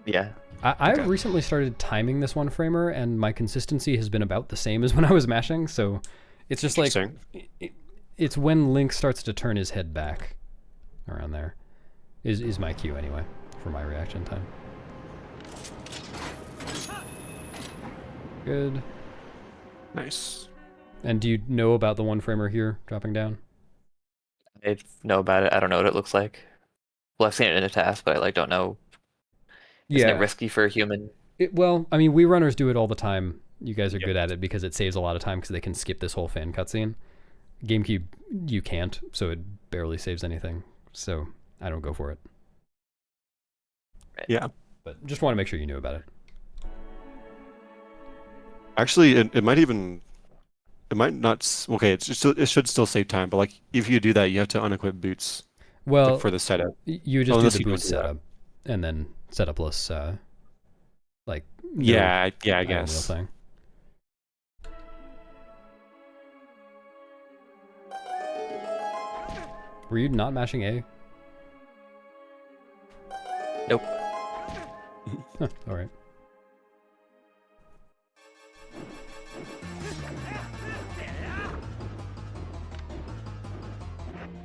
Yeah. I Okay. recently started timing this 1 framer, and my consistency has been about the same as when I was mashing. So it's just like Interesting. it's when Link starts to turn his head back around there. Is my cue anyway for my reaction time. Good. Nice. And do you know about the 1 framer here dropping down? I know about it. I don't know what it looks like. Well, I've seen it in a task, but I like don't know. Isn't it risky for a human? Well, I mean, we runners do it all the time. You guys are Yeah. good at it because it saves a lot of time because they can skip this whole fan cutscene. GameCube, you can't, so it barely saves anything. So I don't go for it. Yeah. But just want to make sure you knew about it. Actually, it might even it might not. Okay, it should still save time, but like if you do that, you have to unequip boots Well, for the setup. you just do Unless the you don't boot do that. setup, and then setupless, like no Yeah, I item wheel guess. thing. Were you not mashing A? Nope. Huh, all right.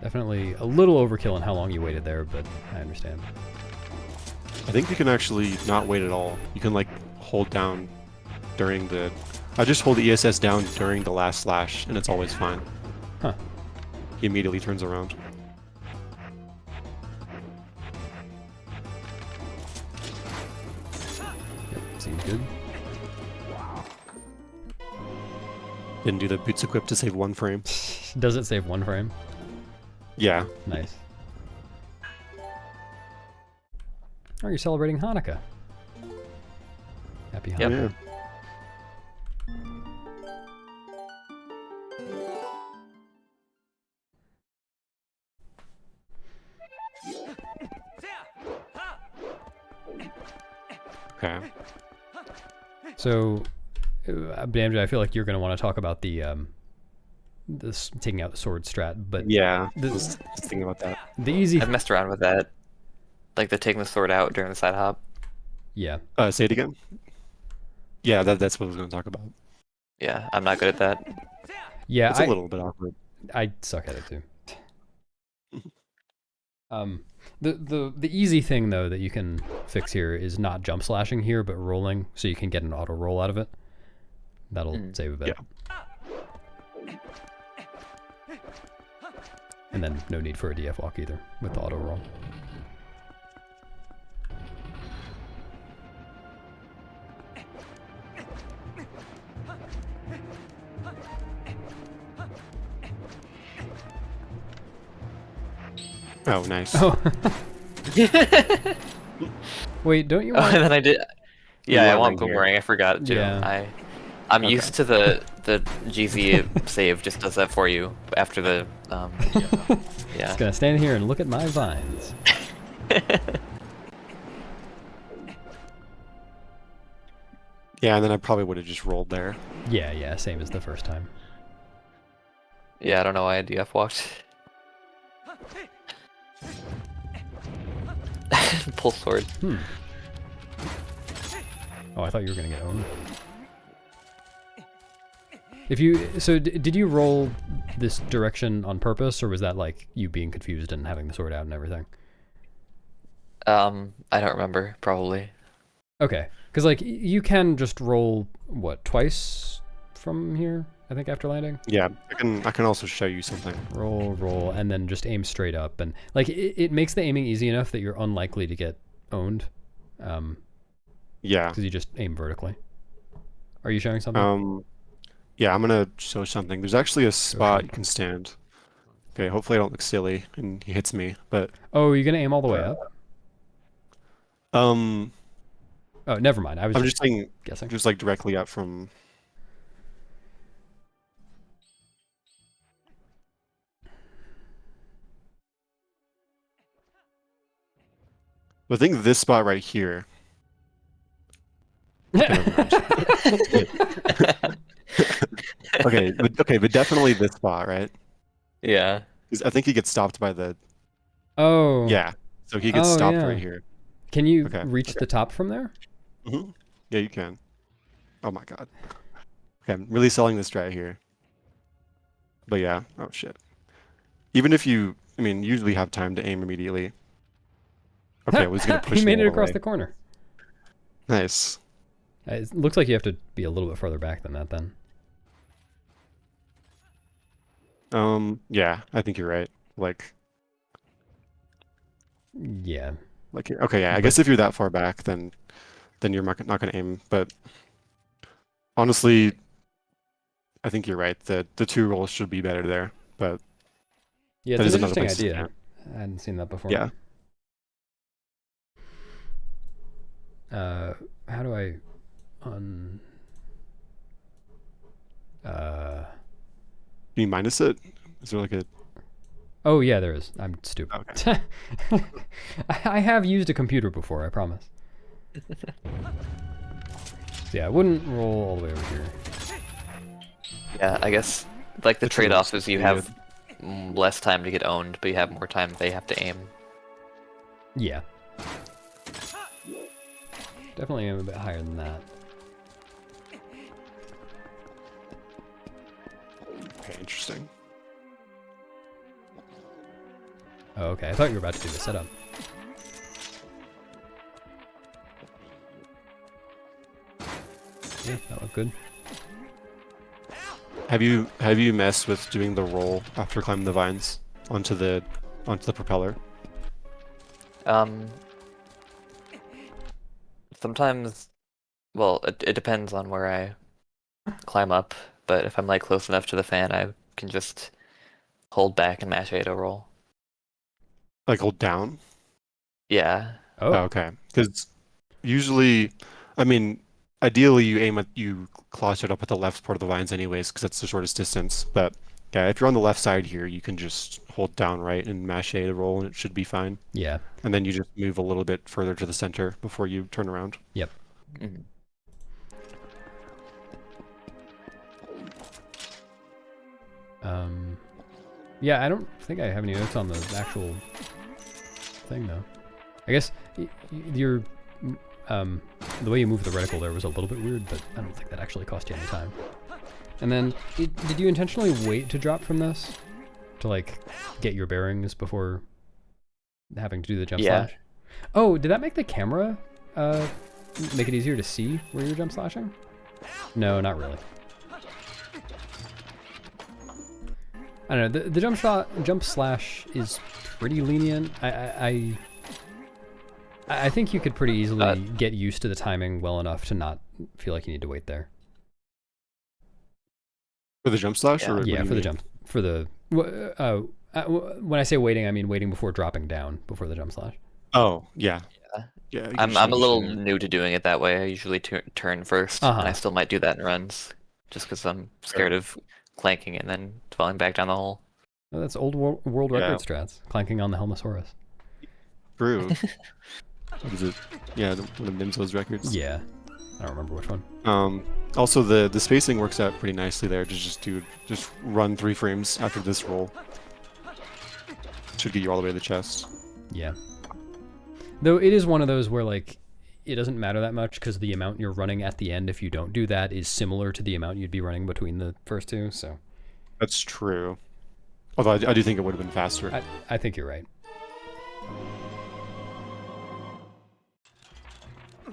Definitely a little overkill in how long you waited there, but I understand. I think you can actually not wait at all. You can like hold down during the. I just hold the ESS down during the last slash, and it's always fine. Huh. He immediately turns around. Yep, seems good. Didn't do the boots equip to save 1 frame. Does it save 1 frame? Yeah. Nice. Oh, you're celebrating Hanukkah. Happy Yep. Hanukkah. Okay. So, bdamja, I feel like you're going to want to talk about the this taking out the sword strat, but Yeah. I the, was just thinking about that. the easy, I've messed around with that, like the taking the sword out during the side hop. yeah, Say it again. Yeah, that's what I was going to talk about. Yeah, I'm not good at that. yeah, It's a little bit awkward. I suck at it too. The easy thing though that you can fix here is not jump slashing here, but rolling, so you can get an auto roll out of it. That'll save a bit. Yeah. And then no need for a DF walk either with the auto roll. Oh, nice. Oh. Wait, don't you Oh, want? and then I did. Yeah, I want want right here. boomerang. I forgot to. Yeah. I'm Okay. used to the GZ save just does that for you after the yeah. Just gonna stand here and look at my vines. Yeah, and then I probably would have just rolled there. Yeah, same as the first time. Yeah, I don't know why I DF walked. Pull sword. Oh, I thought you were gonna get owned. If you did you roll this direction on purpose, or was that like you being confused and having the sword out and everything? I don't remember. Probably. Okay, because like you can just roll what, twice from here, I think, after landing. Yeah, I can also show you something. Roll, and then just aim straight up, and like it makes the aiming easy enough that you're unlikely to get owned. Yeah. Because you just aim vertically. Are you showing something? Yeah, I'm gonna show something. There's actually a spot show. you can stand. Okay, hopefully I don't look silly and he hits me, but Oh, you're gonna aim all the way up? um Oh, never mind. I was I'm just saying guessing. just like directly up from. I think this spot right here. Okay, but definitely this spot, right? Yeah. 'Cause I think he gets stopped by the. Oh. Yeah, so he gets Oh, stopped yeah. right here. Can you Okay, reach okay. the top from there? Hmm. Yeah, you can. Oh my god. Okay, I'm really selling this strat here. But yeah, oh shit. Even if you, I mean, usually have time to aim immediately. Okay, I was gonna push He made me it all across way. the corner. Nice. It looks like you have to be a little bit further back than that then. Yeah, I think you're right. Like, Yeah. okay, yeah, I guess if you're that far back, then you're not gonna aim. But honestly, I think you're right. The 2 rolls should be better there. But Yeah, that it's is an another interesting place to idea. stand. I hadn't seen that before. Yeah. How do I un Can you minus it? Is there like a? Oh yeah, there is. I'm stupid. Okay. I have used a computer before, I promise. Yeah, I wouldn't roll all the way over here. Yeah. I guess like the The trade-offs trade-off is are you really have less time to get owned, but you have more time they have to aim. Yeah. Definitely aim a bit higher than that. Okay, interesting. Oh, okay. I thought you were about to do the setup. Yeah, that looked good. Have you messed with doing the roll after climbing the vines onto the propeller? Sometimes, well, it depends on where I climb up, but if I'm like close enough to the fan, I can just hold back and mash A to roll. Like hold down? Yeah. Oh, Oh, okay. Because usually, I mean, ideally you clutch it up at the left part of the vines anyways, because that's the shortest distance. But yeah, if you're on the left side here, you can just hold down right and mash A to roll, and it should be fine. yeah. And then you just move a little bit further to the center before you turn around. Yep. Mhm. Yeah, I don't think I have any notes on the actual thing, though. I guess your the way you moved the reticle there was a little bit weird, but I don't think that actually cost you any time. And then, did you intentionally wait to drop from this? To, like, get your bearings before having to do the jump slash? Oh, did that make the camera make it easier to see where you're jump slashing? No, not really. I don't know. The jump slash is pretty lenient. I think you could pretty easily get used to the timing well enough to not feel like you need to wait there. For the jump slash, Yeah. or what do Yeah, you for the mean? jump. For the when I say waiting, I mean waiting before dropping down before the jump slash. Oh, yeah. Yeah. Yeah, I'm you a little should. new to doing it that way. I usually turn first, and I still might do that in runs, just because I'm scared of clanking and then falling back down the hole. Oh, that's old world Yeah. record strats, clanking on the Helmosaurus. True. What is it? Yeah, one of Nimzo's records. Yeah, I don't remember which one. Also the spacing works out pretty nicely there to just run 3 frames after this roll. Should get you all the way to the chest. Yeah. Though it is one of those where, like, it doesn't matter that much because the amount you're running at the end if you don't do that is similar to the amount you'd be running between the first two, so. That's true. Although I do think it would have been faster. I think you're right.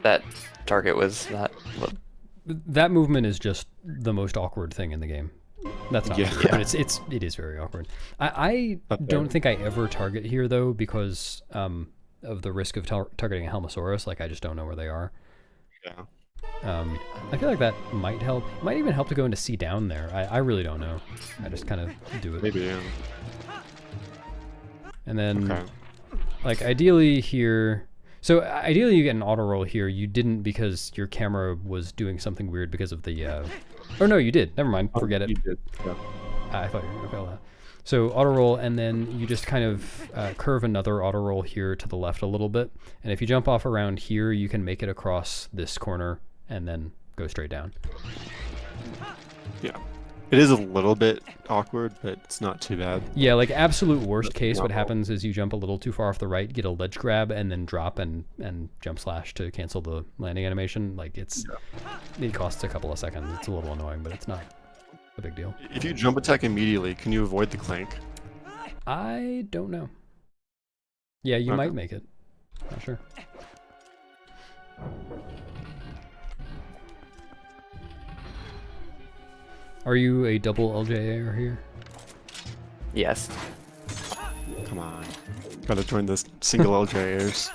That target was not. That movement is just the most awkward thing in the game. That's not true, but it is very awkward. I don't think I ever target here though because of the risk of targeting a Helmosaurus. Like I just don't know where they are. Yeah. I feel like that might help. It might even help to go into C down there. I really don't know. I just kind of do it. Maybe, yeah. And then, Okay. like ideally here. So ideally you get an auto roll here. You didn't because your camera was doing something weird because of the. Or no, you did. Never mind. Forget it. You did. Yeah. I thought you were gonna fail that. So auto roll, and then you just kind of curve another auto roll here to the left a little bit. And if you jump off around here, you can make it across this corner and then go straight down. Yeah. It is a little bit awkward, but it's not too bad. Yeah, like absolute worst That's case, what not happens is you jump a little too far off the right, get a ledge grab, and then drop and jump slash to cancel the landing animation. Like it costs a couple of seconds. It's a little annoying, but it's not a big deal. If you jump attack immediately, can you avoid the clank? I don't know. Yeah, you Okay. might make it. Not sure. Are you a double LJA here? Yes. Come on. Gotta join this single LJers.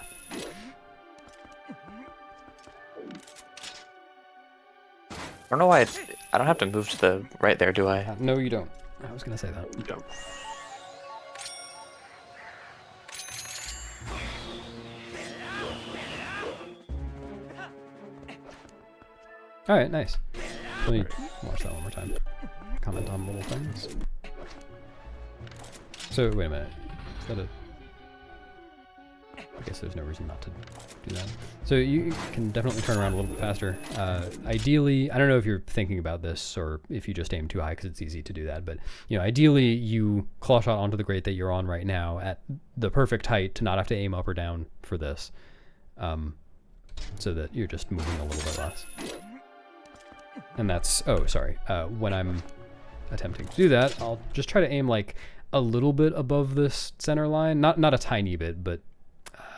I don't know why I don't have to move to the right there, do I? No, you don't. I was gonna say that. Yeah. All right, nice. Let me watch that one more time. Comment on little things. So wait a minute. Is that a? I guess there's no reason not to do that. So you can definitely turn around a little bit faster. Ideally, I don't know if you're thinking about this or if you just aim too high because it's easy to do that, but ideally you claw shot onto the grate that you're on right now at the perfect height to not have to aim up or down for this, so that you're just moving a little bit less. And that's, oh, sorry. When I'm attempting to do that, I'll just try to aim like a little bit above this center line. Not a tiny bit, but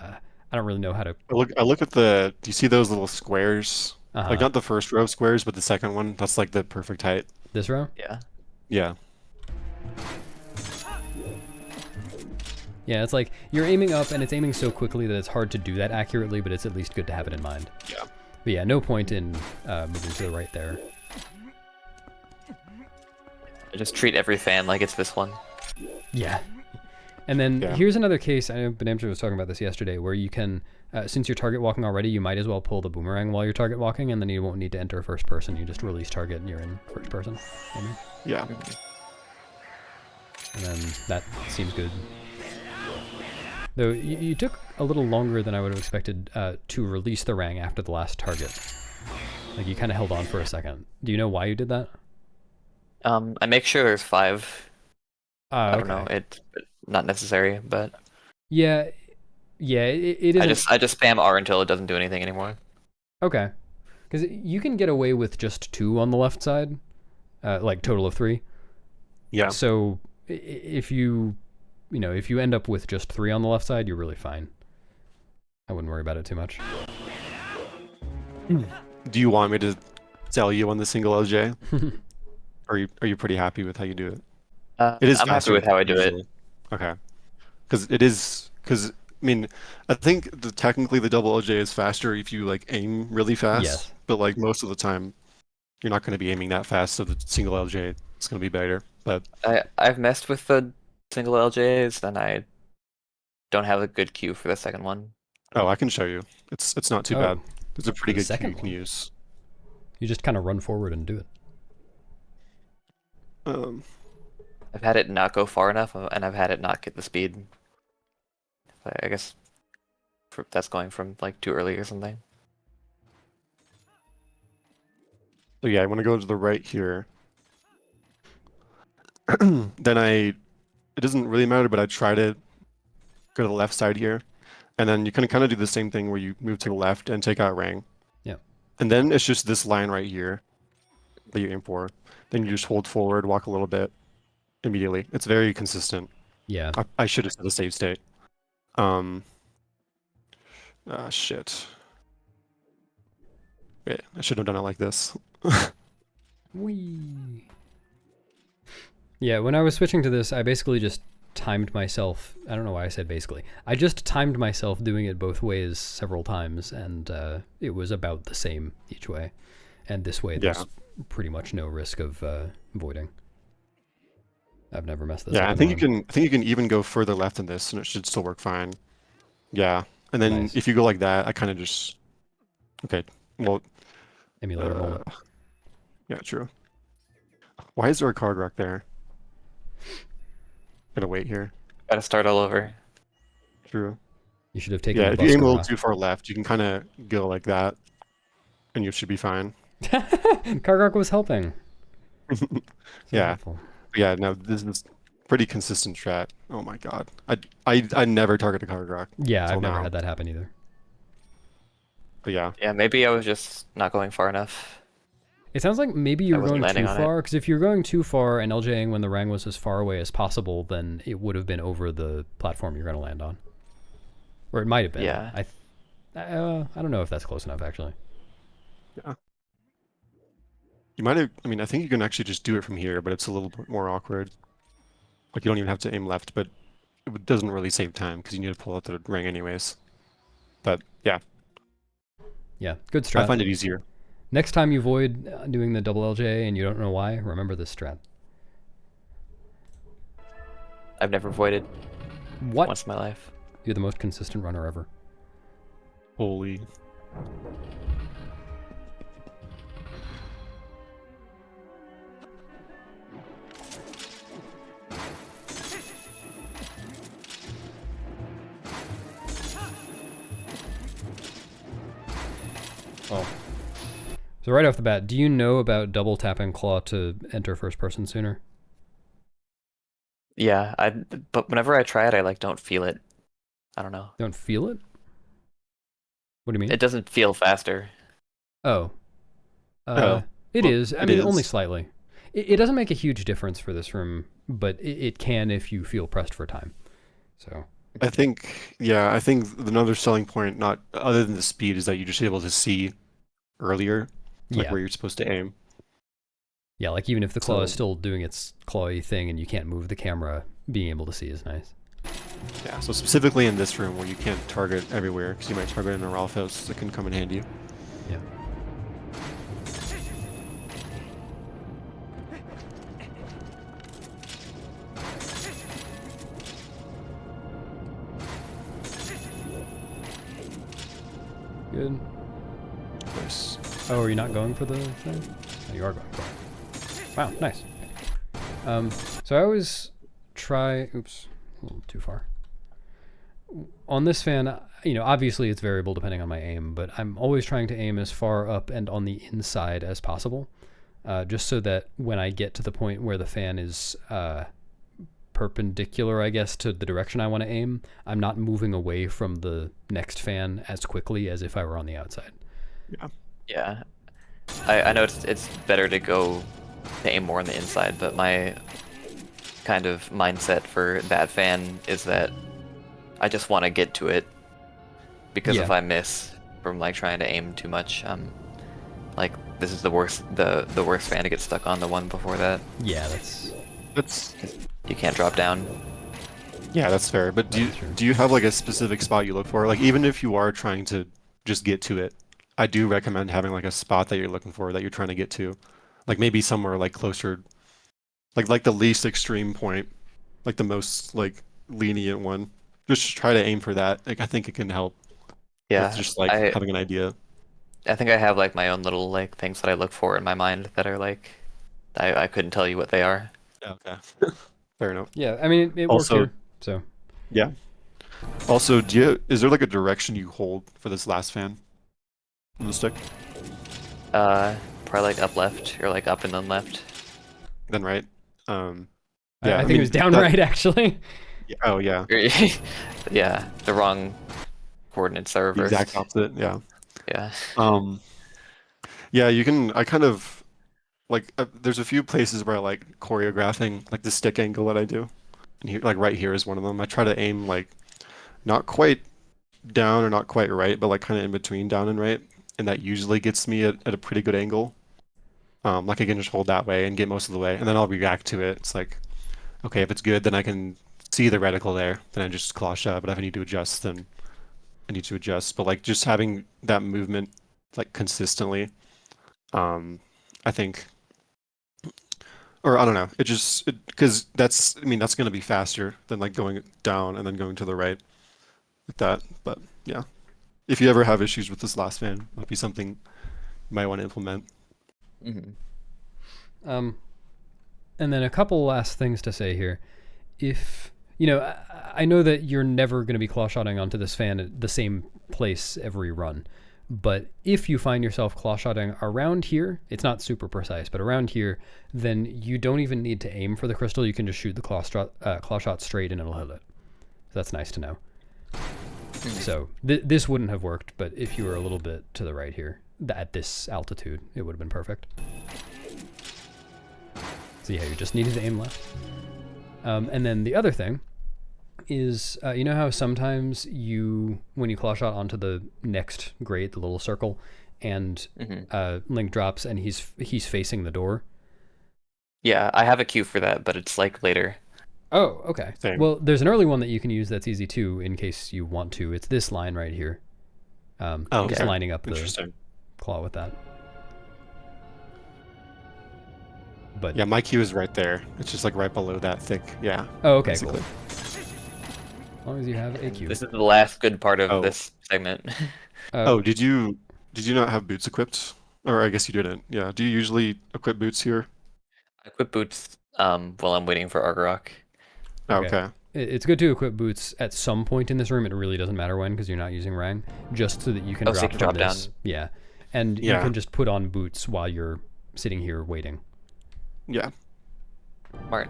I don't really know how to. I look at the. Do you see those little squares? Like not the first row of squares, but the second one. That's like the perfect height. This row? Yeah. Yeah. Yeah, it's like you're aiming up and it's aiming so quickly that it's hard to do that accurately, but it's at least good to have it in mind. Yeah. But yeah, no point in moving to the right there. Just treat every fan like it's this one. Yeah. And then here's another case, I know bdamja was talking about this yesterday, where you can, since you're target walking already, you might as well pull the boomerang while you're target walking, and then you won't need to enter first person. You just release target and you're in first person. Yeah. And then that seems good. Though you took a little longer than I would have expected to release the rang after the last target. Like you kind of held on for a second. Do you know why you did that? I make sure there's 5. I don't know. Okay. It's not necessary, but Yeah, it is. I just spam R until it doesn't do anything anymore. Okay, because you can get away with just 2 on the left side, like total of 3. Yeah. So if you end up with just 3 on the left side, you're really fine. I wouldn't worry about it too much. Do you want me to sell you on the single LJ? Are you pretty happy with how you do it? It is I'm happy with how I do it. Okay. Because I mean, I think technically the double LJ is faster if you like aim really fast. Yes. But like most of the time, you're not going to be aiming that fast, so the single LJ is going to be better. But I've messed with the single LJs, and I don't have a good cue for the second one. oh, I can show you. It's not too bad. It's a pretty the good cue second you can one? use. You just kind of run forward and do it. I've had it not go far enough, and I've had it not get the speed. I guess that's going from like too early or something. So yeah, I want to go to the right here. Then it doesn't really matter, but I try to go to the left side here. And then you can kind of do the same thing where you move to the left and take out rang. Yeah. And then it's just this line right here that you aim for. Then you just hold forward, walk a little bit immediately. It's very consistent. Yeah. I should have set a save state. Shit. Wait, I should have done it like this. Whee. Yeah, when I was switching to this, I basically just timed myself. I don't know why I said basically. I just timed myself doing it both ways several times, and it was about the same each way. And this way, there's pretty much no risk of voiding. I've never messed this up. Yeah, I think you can even go further left than this, and it should still work fine. Yeah, and then if you go like that, I kind of just well, emulator moment. Yeah, true. Why is there a card rack there? Gotta wait here. Gotta start all over. True. You should have taken. Yeah, the if you aim a little bus too far left, you can kind of go like that, and you should be fine. Kargok was helping. Yeah. Helpful. Yeah, no, this is pretty consistent strat. Oh my god. I never target a card rock. Yeah, I've never had that happen either. But yeah. Yeah, maybe I was just not going far enough. It sounds like maybe you were going too on far, because if you're going too far and LJing when the rang was as far away as possible, then it would have been over the platform you're going to land on. Or it might have been. Yeah. I don't know if that's close enough, actually. Yeah. You might have, I mean, I think you can actually just do it from here, but it's a little bit more awkward. Like, you don't even have to aim left, but it doesn't really save time, because you need to pull out the ring anyways. But, yeah. Yeah, good strat. I find it easier. Next time you void doing the double LJ and you don't know why, remember this strat. I've never voided What? once in my life. You're the most consistent runner ever. Holy. Well, so right off the bat, do you know about double tapping claw to enter first person sooner? Yeah, but whenever I try it, I like don't feel it. I don't know. Don't feel it? What do you mean? It doesn't feel faster. Oh, uh, Oh, it well, is. I it mean, only is. slightly. It doesn't make a huge difference for this room, but it can if you feel pressed for time. So I think, yeah, I think another selling point, not other than the speed, is that you're just able to see earlier, like yeah, where you're supposed to aim. yeah. Like even if the claw is So still doing its clawy thing and you can't move the camera, being able to see is nice. yeah, so specifically in this room where you can't target everywhere, because you might target in a Ralph house, it can come in handy. Yeah. Good. Nice. Oh, are you not going for the thing? Oh, you are going for it. Wow, nice. So I always try. Oops, a little too far. On this fan, obviously it's variable depending on my aim, but I'm always trying to aim as far up and on the inside as possible, just so that when I get to the point where the fan is perpendicular, I guess, to the direction I want to aim, I'm not moving away from the next fan as quickly as if I were on the outside. Yeah. Yeah, I know it's better to go to aim more on the inside, but my kind of mindset for that fan is that I just want to get to it, because Yeah. if I miss from like trying to aim too much, like this is the worst fan to get stuck on, the one before that. Yeah, that's That's You can't drop down. yeah, that's fair. But that is true. do you have like a specific spot you look for? Like even if you are trying to just get to it, I do recommend having like a spot that you're looking for that you're trying to get to. Like maybe somewhere like closer, like the least extreme point, like the most like lenient one. Just try to aim for that. Like I think it can help with Yeah, just like I having an idea. I think I have like my own little like things that I look for in my mind that are like I couldn't tell you what they are. Yeah, okay. Fair enough. Yeah, I mean, it worked Also, here, so. yeah. Also, is there like a direction you hold for this last fan on the stick? Probably like up left or like up and then left. Then right? Um, I, yeah, I I think it mean was down that. right, actually. Oh yeah, Yeah, the wrong coordinates are the exact reversed. opposite. Yeah. Yeah. Um, yeah, you can. I kind of like. There's a few places where I like choreographing like the stick angle that I do, and here, like right here is one of them. I try to aim like not quite down or not quite right, but like kind of in between down and right, and that usually gets me at a pretty good angle. Like I can just hold that way and get most of the way, and then I'll react to it. It's like, okay, if it's good, then I can see the reticle there. Then I just claw shot. But if I need to adjust, then I need to adjust. But like just having that movement like consistently, I think, or I don't know, it just because that's I mean that's gonna be faster than like going down and then going to the right like that. But yeah, if you ever have issues with this last fan, might be something you might want to implement. Hmm. Um, and then a couple last things to say here. If, I know that you're never going to be claw shotting onto this fan at the same place every run. But if you find yourself claw shotting around here, it's not super precise, but around here, then you don't even need to aim for the crystal. You can just shoot the claw shot straight and it'll hit it. So that's nice to know. So this wouldn't have worked, but if you were a little bit to the right here, at this altitude, it would have been perfect. See how you just needed to aim left. And then the other thing is, you know how sometimes when you claw shot onto the next grate, the little circle, and Link drops and he's facing the door? Yeah, I have a cue for that, but it's like later. Oh, okay. Same. Well, there's an early one that you can use that's easy too, in case you want to. It's this line right here. Oh, Just okay. lining up the Interesting. claw with that. But Yeah, my cue is right there. It's just like right below that thick. Yeah. oh, okay, Basically. cool. As long as you have a cue. This is the last good part of Oh. this segment. Oh, did you not have boots equipped? Or I guess you didn't. Yeah. Do you usually equip boots here? I equip boots while I'm waiting for Argarok. Oh, Okay. okay. It's good to equip boots at some point in this room. It really doesn't matter when because you're not using Rang, just so that you can Oh, so you drop can from drop this. down. Yeah. and you Yeah. can just put on boots while you're sitting here waiting. Yeah. Smart.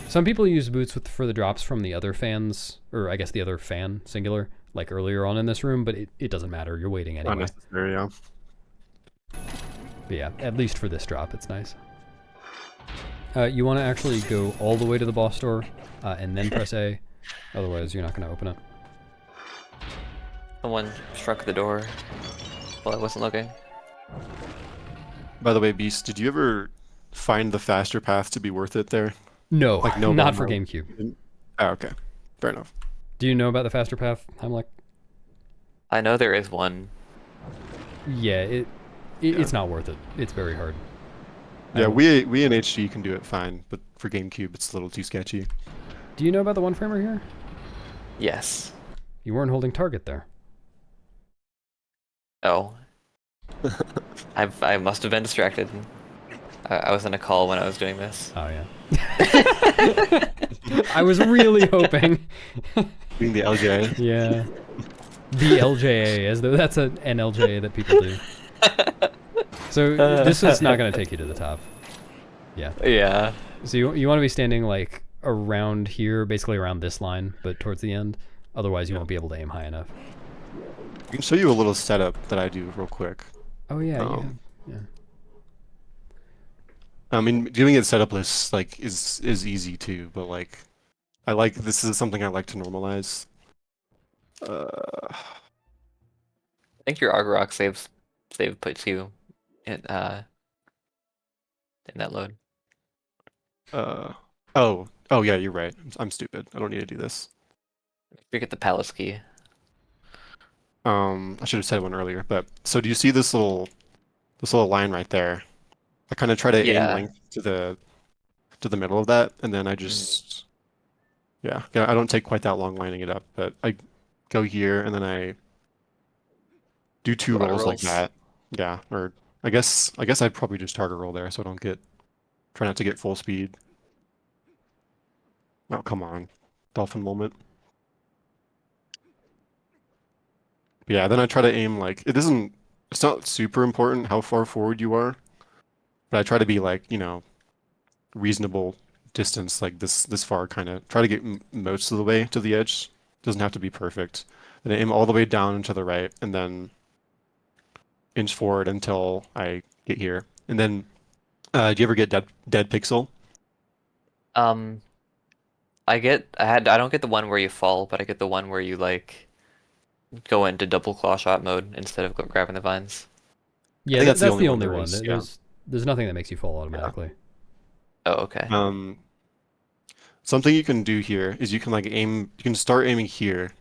Some people use boots for the drops from the other fans, or I guess the other fan, singular, like earlier on in this room, but it doesn't matter. You're waiting anyway. Unnecessary, yeah. But yeah, at least for this drop, it's nice. You want to actually go all the way to the boss door and then press A. Otherwise, you're not going to open it. Someone struck the door while I wasn't looking. By the way, Beast, did you ever find the faster path to be worth it there? No, Like no not for mode? GameCube. Oh, okay. Fair enough. Do you know about the faster path, Heimlich? I know there is one. Yeah, it's not worth it. It's very hard. Yeah, we in HD can do it fine, but for GameCube it's a little too sketchy. Do you know about the one framer here? Yes. You weren't holding target there. Oh. I must have been distracted. I was on a call when I was doing this. Oh yeah. I was really hoping. Being the LJ. Yeah. The LJA, as though that's an LJA that people do. So this is not going to take you to the top. Yeah. Yeah. So you want to be standing like around here, basically around this line, but towards the end. Otherwise, you won't be able to aim high enough. I can show you a little setup that I do real quick. Oh yeah, yeah. I mean, doing it setupless like is easy too, but like this is something I like to normalize. I think your Argorok save puts you in that load. Oh yeah, you're right. I'm stupid. I don't need to do this. You get the palace key. I should have said one earlier, but so do you see this little line right there? I kind of try to aim Yeah. length to the middle of that, and then I just yeah, I don't take quite that long lining it up, but I go here and then I do two Auto rolls like rolls. that. Yeah, or I guess I'd probably just target roll there so I don't try not to get full speed. Oh, come on. Dolphin moment. Yeah, then I try to aim like it's not super important how far forward you are, but I try to be like, reasonable distance, like this far, kind of try to get most of the way to the edge. Doesn't have to be perfect. Then I aim all the way down and to the right, and then inch forward until I get here. And then, do you ever get dead pixel? I don't get the one where you fall, but I get the one where you like go into double claw shot mode instead of grabbing the vines. Yeah, think that's that's the the only only one one. there is, yeah. There's nothing that makes you fall automatically. Oh, okay. Something you can do here is you can like aim. You can start aiming here,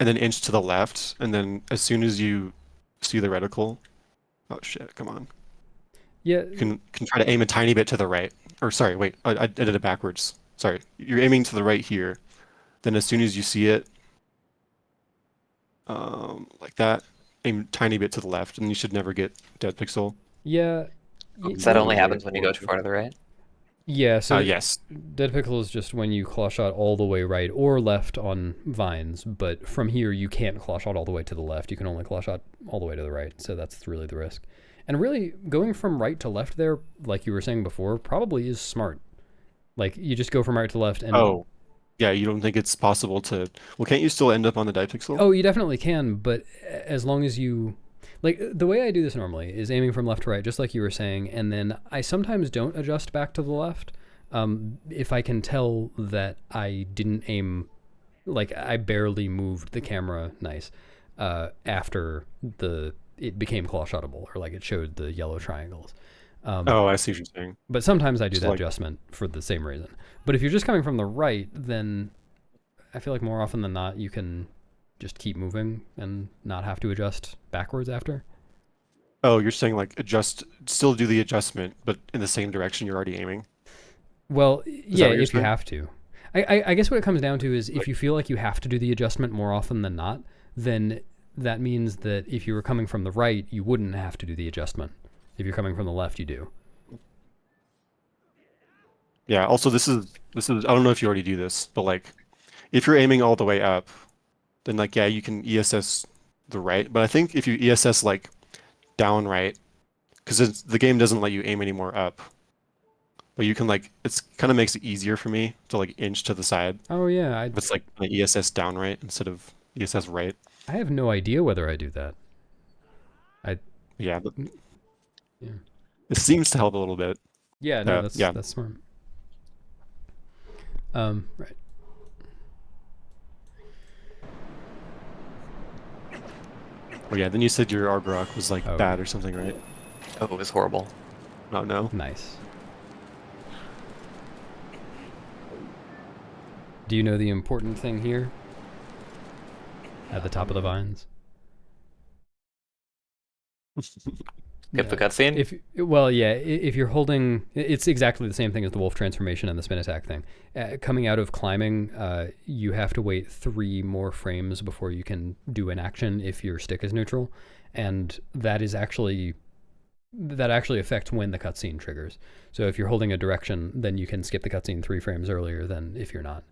and then inch to the left, and then as soon as you see the reticle, oh shit, come on. Yeah. You can try to aim a tiny bit to the right. Or sorry, wait, I did it backwards. Sorry, you're aiming to the right here. Then as soon as you see it, like that, aim tiny bit to the left, and you should never get dead pixel. Yeah. So that only happens when you go too far to the right? Yeah, so Yes. dead pixel is just when you claw shot all the way right or left on vines, but from here you can't claw shot all the way to the left. You can only claw shot all the way to the right, so that's really the risk. And really, going from right to left there, like you were saying before, probably is smart. Like, you just go from right to left and... Oh, yeah, you don't think it's possible to... Well, can't you still end up on the dead pixel? Oh, you definitely can, but as long as you... Like, the way I do this normally is aiming from left to right, just like you were saying, and then I sometimes don't adjust back to the left. If I can tell that I didn't aim... Like, I barely moved the camera after it became claw shotable, or like it showed the yellow triangles. Oh, I see what you're saying. But sometimes I do Just that like- adjustment for the same reason. But if you're just coming from the right, then I feel like more often than not you can just keep moving and not have to adjust backwards after. Oh, you're saying like still do the adjustment, but in the same direction you're already aiming? Well, yeah, what you're if you saying? have to. I guess what it comes down to is if you feel like you have to do the adjustment more often than not, then that means that if you were coming from the right, you wouldn't have to do the adjustment. If you're coming from the left, you do. Yeah, also this is I don't know if you already do this, but like if you're aiming all the way up, then like yeah, you can ESS the right, but I think if you ESS like down right, because the game doesn't let you aim anymore up. But you can like it's kind of makes it easier for me to like inch to the side. Oh yeah, If it's like an ESS down right instead of ESS right. I have no idea whether I do that. I Yeah, but yeah. it seems to help a little bit. Yeah, no, Yeah. that's smart. Right. Oh yeah, then you said your Argrok was like Oh, bad or something, right? Oh, it was horrible. Oh no. nice. Do you know the important thing here? At the top of the vines? Skip the cutscene? If you're holding, it's exactly the same thing as the wolf transformation and the spin attack thing. Coming out of climbing, you have to wait 3 more frames before you can do an action if your stick is neutral, and that actually affects when the cutscene triggers. So if you're holding a direction, then you can skip the cutscene 3 frames earlier than if you're not.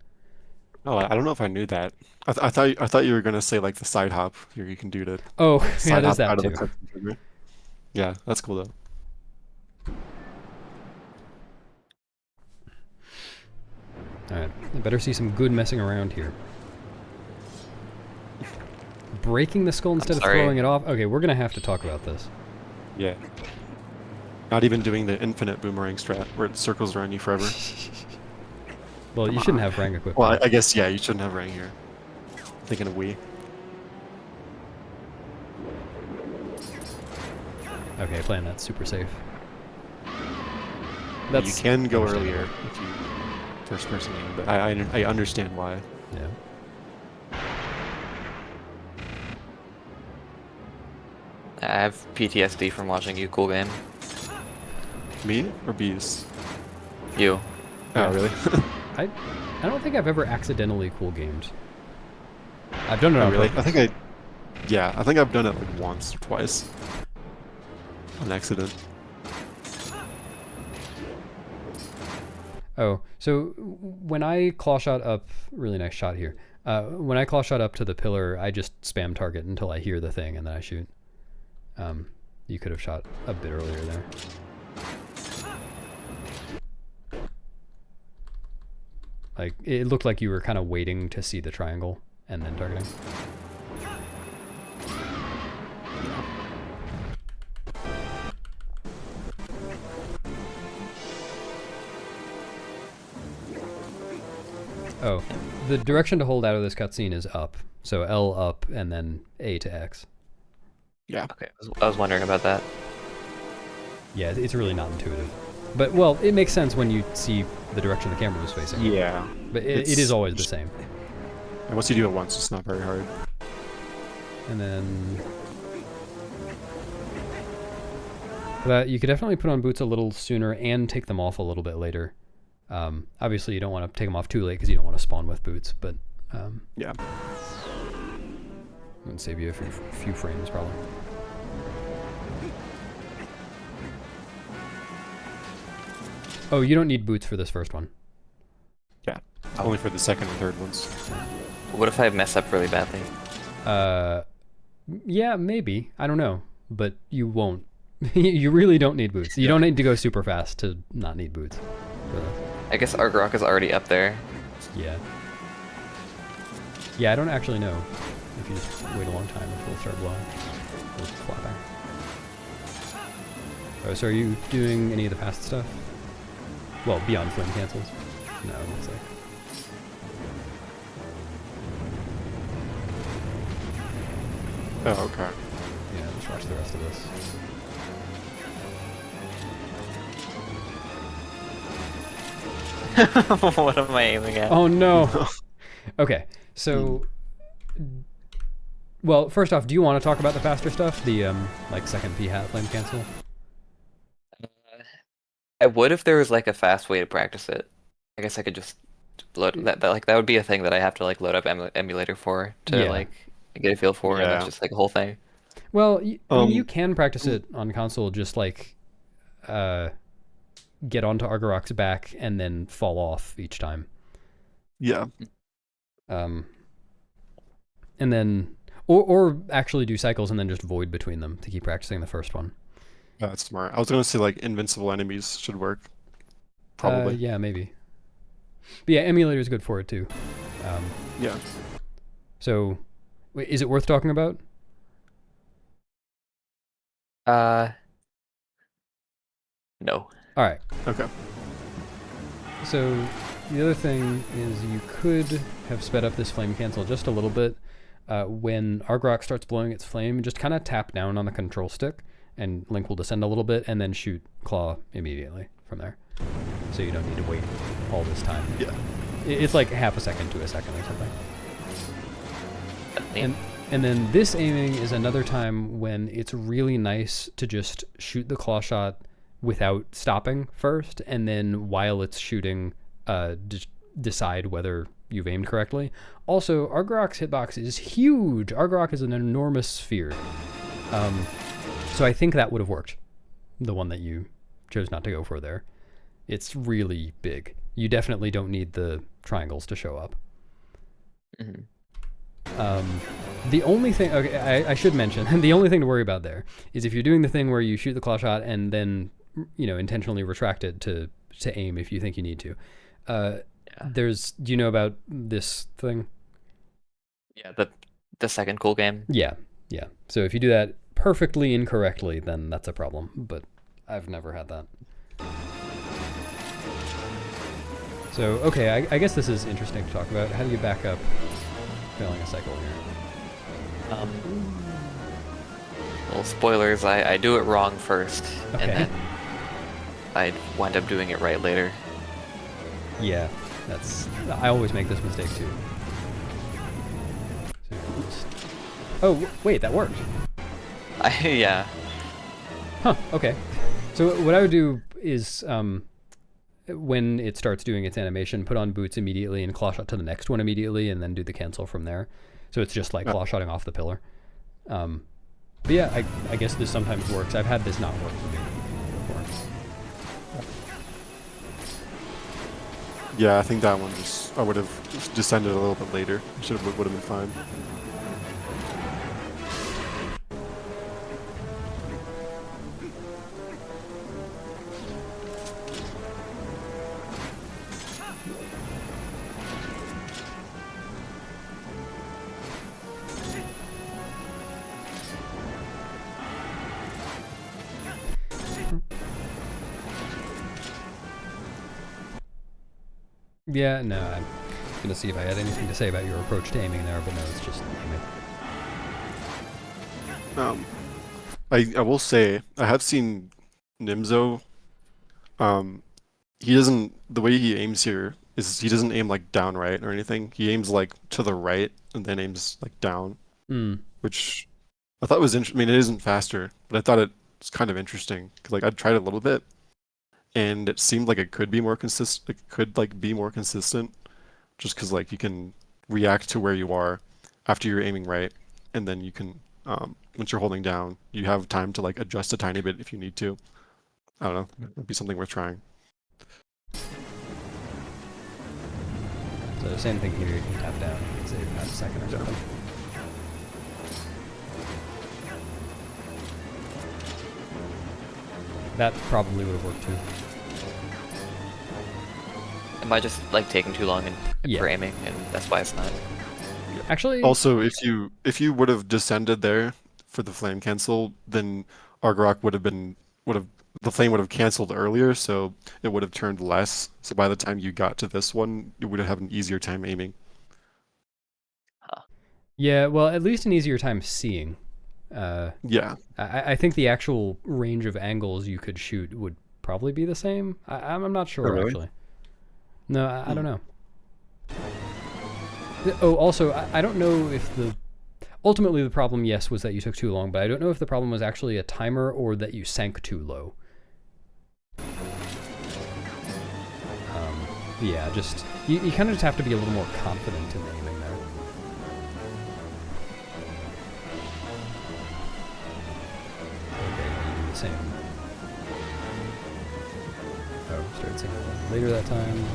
Oh, I don't know if I knew that. I thought you were gonna say like the side hop you can do to Oh, yeah, side there's hop that out of the too. cutscene trigger. Yeah, that's cool though. Alright, I better see some good messing around here. Breaking the skull instead of sorry. throwing it off? Okay, we're gonna have to talk about this. Yeah. Not even doing the infinite boomerang strat where it circles around you forever. Well, you shouldn't have Rang equipped. Well, I guess yeah, you shouldn't have Rang here. I'm thinking of Wii. Okay, playing that super safe. You can go earlier if you first person aim, but I understand why. Yeah. I have PTSD from watching you, Cool Game. Me or Bees? You. Oh, really? I don't think I've ever accidentally cool gamed. I've done it Oh, on really? purpose. I think I've done it like once or twice. On accident. Oh, so when I claw shot up, really nice shot here. When I claw shot up to the pillar, I just spam target until I hear the thing and then I shoot. You could have shot a bit earlier there. Like, it looked like you were kind of waiting to see the triangle and then targeting. Oh, the direction to hold out of this cutscene is up. So L up and then A to X. Yeah. Okay, I was wondering about that. Yeah, it's really not intuitive. But, well, it makes sense when you see the direction the camera was facing. Yeah. But it is always the same. And once you do it once, it's not very hard. And then... But you could definitely put on boots a little sooner and take them off a little bit later. Obviously, you don't want to take them off too late because you don't want to spawn with boots, but... Yeah. It would save you a few frames, probably. Oh, you don't need boots for this first one. Yeah. Only for the second and third ones. What if I mess up really badly? Yeah, maybe. I don't know. But you won't. You really don't need boots. You don't need to go super fast to not need boots. I guess Argrok is already up there. Yeah. Yeah, I don't actually know if you just wait a long time if it'll start blowing. Or flapping. Oh, so are you doing any of the fast stuff? Well, beyond flame cancels? No, it looks like. Oh, okay. Yeah, let's watch the rest of this. What am I aiming at? Oh no! Okay, so... Well, first off, do you want to talk about the faster stuff? The, like, second P-hat flame cancel? I would if there was like a fast way to practice it. I guess I could just load that would be a thing that I have to like load up emulator for to like get a feel for, and that's just like a whole thing. Well, I mean, you can practice it on console, just like get onto Argarok's back and then fall off each time. Yeah. And then, Or actually do cycles and then just void between them to keep practicing the first one. That's smart. I was gonna say like invincible enemies should work. Probably. Yeah, maybe. But yeah, emulator is good for it too. Yeah. So, wait, is it worth talking about? No. All right. Okay. So the other thing is you could have sped up this flame cancel just a little bit. When Argrok starts blowing its flame, just kind of tap down on the control stick, and Link will descend a little bit, and then shoot Claw immediately from there. So you don't need to wait all this time. Yeah. It's like half a second to a second or something. Neat. And then this aiming is another time when it's really nice to just shoot the claw shot without stopping first, and then while it's shooting, decide whether you've aimed correctly. Also, Argrok's hitbox is huge. Argrok is an enormous sphere. So I think that would have worked. The one that you chose not to go for there. It's really big. You definitely don't need the triangles to show up. Mhm. The only thing, okay, I should mention, the only thing to worry about there is if you're doing the thing where you shoot the claw shot and then, intentionally retract it to aim if you think you need to. Do you know about this thing? Yeah, the second cool game. Yeah. So if you do that perfectly incorrectly, then that's a problem, but I've never had that. So, okay, I guess this is interesting to talk about. How do you back up failing a cycle here? Well, spoilers, I do it wrong first, Okay. and then I wind up doing it right later. Yeah, I always make this mistake too. So, oh, wait, that worked. Yeah. Huh, okay. So what I would do is, when it starts doing its animation, put on boots immediately and claw shot to the next one immediately, and then do the cancel from there. So it's just like claw shotting off the pillar. But yeah, I guess this sometimes works. I've had this not work for me before. Yeah, I think that one I would have descended a little bit later. Would have been fine. Yeah, no, I'm gonna see if I had anything to say about your approach to aiming there, but no, it's just aiming. I will say I have seen Nimzo. He doesn't. The way he aims here is he doesn't aim like down right or anything. He aims like to the right and then aims like down, which I thought was interesting. I mean, it isn't faster, but I thought it was kind of interesting because like I tried a little bit, and it seemed like it could be more consistent. It could like be more consistent, just because like you can react to where you are after you're aiming right, and then you can once you're holding down, you have time to like adjust a tiny bit if you need to. I don't know. It'd be something worth trying. So same thing here, you can tap down, you can save half a second or something. That probably would have worked too. Am I just like taking too long for aiming, and that's why it's not? Actually, also, if you would have descended there for the flame cancel, then Argrok the flame would have canceled earlier, so it would have turned less. So by the time you got to this one, you would have an easier time aiming. Huh. Yeah, well, at least an easier time seeing. Yeah. I think the actual range of angles you could shoot would probably be the same. I'm not sure, really? actually. No, I don't know. Oh, also, I don't know if ultimately the problem, yes, was that you took too long, but I don't know if the problem was actually a timer or that you sank too low. Yeah, just, you kind of just have to be a little more confident in aiming there. Okay, you do the same. Oh, started singing a little later that time.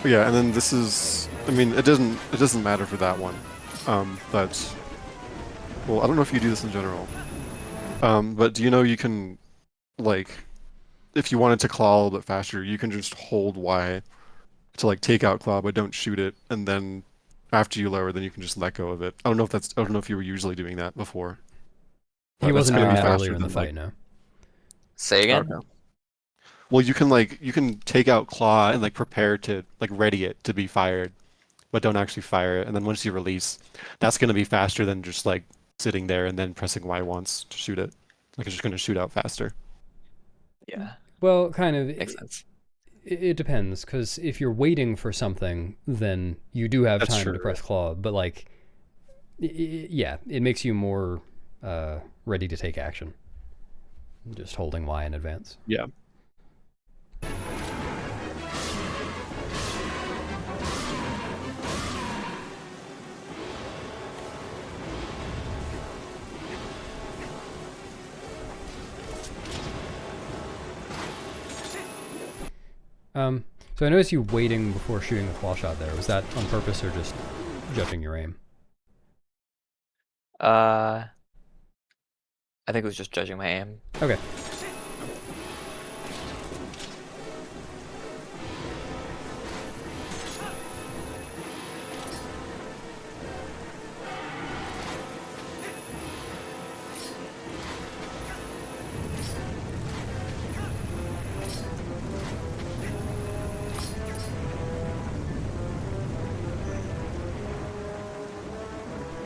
Yeah, and then this is, I mean, it doesn't matter for that one. But well, I don't know if you do this in general. But do you know you can like if you wanted to claw a little bit faster, you can just hold Y to like take out claw, but don't shoot it, and then after you lower, then you can just let go of it. I don't know if you were usually doing that before, He but that's wasn't gonna doing be that earlier faster in the than like fight, no. Say again? okay. Well, you can take out claw and like prepare to like ready it to be fired, but don't actually fire it. And then once you release, that's gonna be faster than just like sitting there and then pressing Y once to shoot it. Like it's just gonna shoot out faster. Yeah, Well, kind of. makes sense. It depends, because if you're waiting for something, then you do have That's time true. to press claw. But like, yeah, it makes you more ready to take action. Just holding Y in advance. Yeah. So I noticed you waiting before shooting the claw shot there. Was that on purpose or just judging your aim? Uh, I think it was just judging my aim. Okay.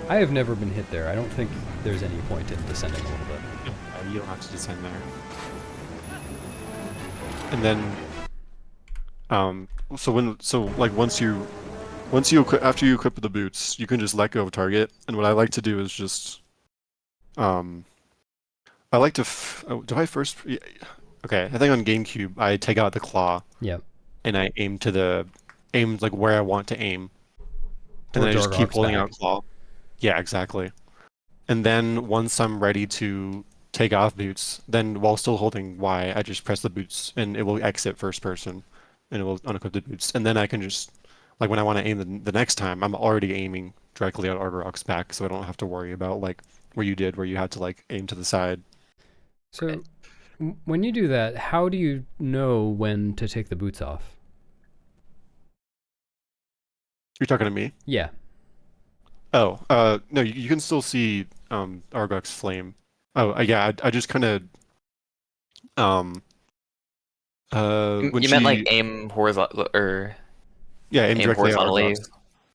I have never been hit there. I don't think there's any point in descending a little bit. You don't have to descend there. And then, so like after you equip the boots, you can just let go of target. And what I like to do is just, um, I like to, do I first, yeah, okay, I think on GameCube, I take out the claw Yep. and I aim like where I want to aim. And then I Towards just keep Argok's holding back. out claw. Yeah, exactly. And then once I'm ready to take off boots, then while still holding Y, I just press the boots and it will exit first person and it will unequip the boots. And then I can just, like when I want to aim the next time, I'm already aiming directly at Argorok's back, so I don't have to worry about like where you had to like aim to the side. So when you do that, how do you know when to take the boots off? You're talking to me? Yeah. Oh, no, you can still see Argok's flame. Oh, yeah, I just kind of um when You meant like she aim horizontal or yeah, aim aim directly at horizontally,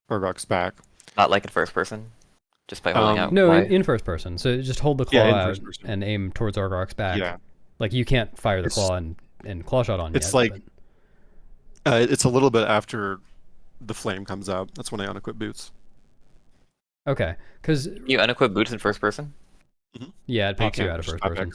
Argok's back. not like in first person, just by holding out No, Y. in first person. So just hold the Yeah, claw in out first person. and aim towards Argok's back. Yeah. Like you can't fire the It's claw and claw shot on it's yet, like but it's a little bit after the flame comes out. That's when I unequip boots. okay. Because You unequip boots in first person? yeah, it No, you pops you can't. out of Just first pop back. person.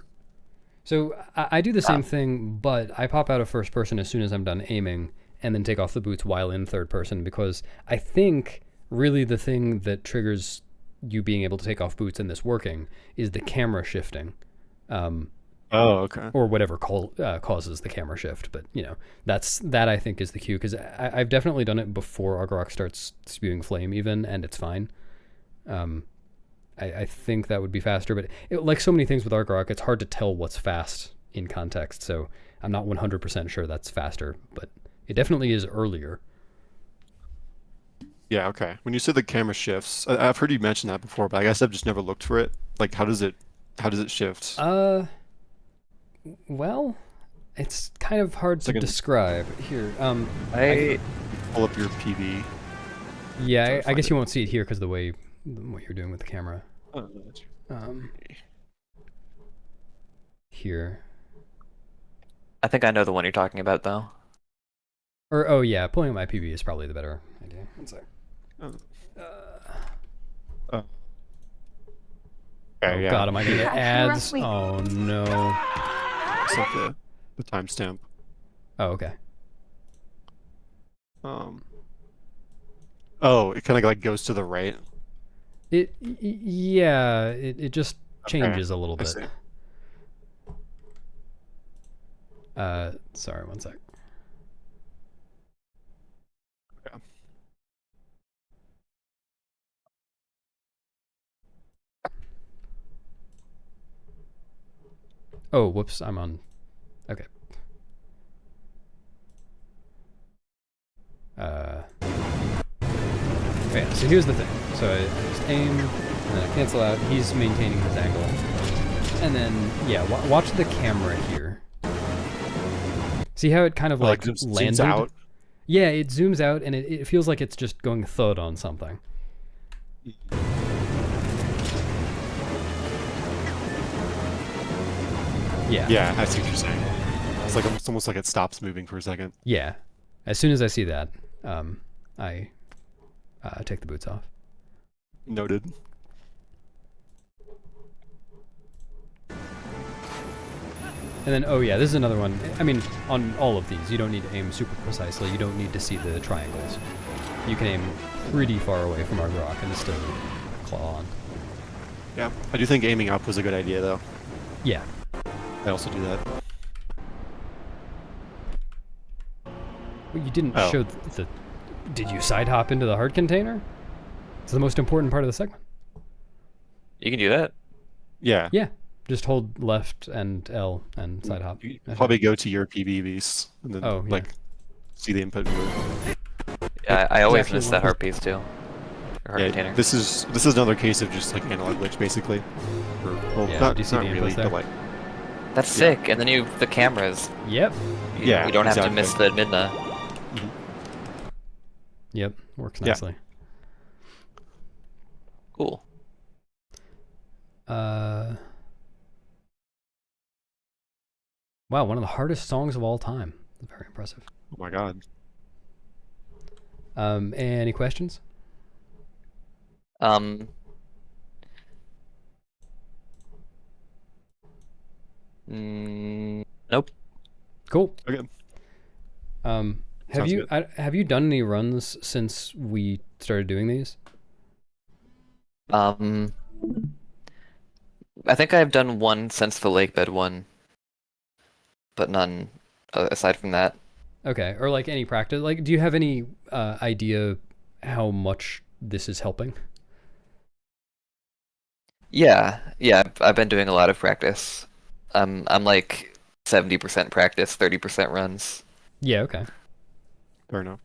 So I do the Ah, same thing, but I pop out of first person as soon as I'm done aiming, and then take off the boots while in third person, because I think really the thing that triggers you being able to take off boots and this working is the camera shifting, Oh, okay. or whatever causes the camera shift. But that I think is the cue, because I've definitely done it before Argarok starts spewing flame even, and it's fine. I think that would be faster, but like so many things with Argarok, it's hard to tell what's fast in context. So I'm not 100% sure that's faster, but it definitely is earlier. Yeah, okay. When you say the camera shifts, I've heard you mention that before, but I guess I've just never looked for it. Like, how does it shift? Well, it's kind of hard It's to like an describe here. I pull up your PV. Try Yeah, to I find guess it. you won't see it here because of the way what you're doing with the camera. Oh, no, that's- Um, Here, I think I know the one you're talking about though. or oh yeah, pulling up my PV is probably the better idea. One sec. oh, Oh okay, yeah. God, am I gonna get ads? Oh no. It's like the timestamp. Oh okay. Um. Oh, it kind of like goes to the right. Yeah, it just Okay, changes a little I bit. see. Sorry, one sec. Okay. Oh, whoops, I'm on. Okay. Okay, so here's the thing. So I just aim, and then I cancel out. He's maintaining his angle. And then, yeah, watch the camera here. See how it kind of like zooms landed? out. Yeah, it zooms out, and it feels like it's just going thud on something. Yeah. Yeah, I see what you're saying. It's like it's almost like it stops moving for a second. Yeah. As soon as I see that, I take the boots off. Noted. And then, oh yeah, this is another one. I mean, on all of these, you don't need to aim super precisely. You don't need to see the triangles. You can aim pretty far away from our rock and still claw on. Yeah, I do think aiming up was a good idea, though. Yeah. I also do that. Well, you didn't Oh. show the... Did you side hop into the hard container? It's the most important part of the segment. You can do that. Yeah. Yeah. Just hold left and L and side hop. You probably go to your PBBs and then Oh, yeah. like see the input viewer. Yeah, I always actually miss one that of heart piece too. Or heart Yeah, container. this is another case of just like analog glitch, basically. Or, well, Yeah, not, do you see not the really, inputs there? but like That's sick. And then the cameras. Yep. Yeah, You don't have to exactly. miss the midna. Yep. Works Yeah. nicely. Cool. Wow, one of the hardest songs of all time. Very impressive. oh my god. Any questions? Nope. Cool. Okay. Have Sounds you have you done any runs since we started doing these? I think I've done one since the lake bed one, but none aside from that. Okay, or like any practice? Like, do you have any idea how much this is helping? Yeah, I've been doing a lot of practice. I'm like 70% practice, 30% runs. Yeah. Okay. Fair enough.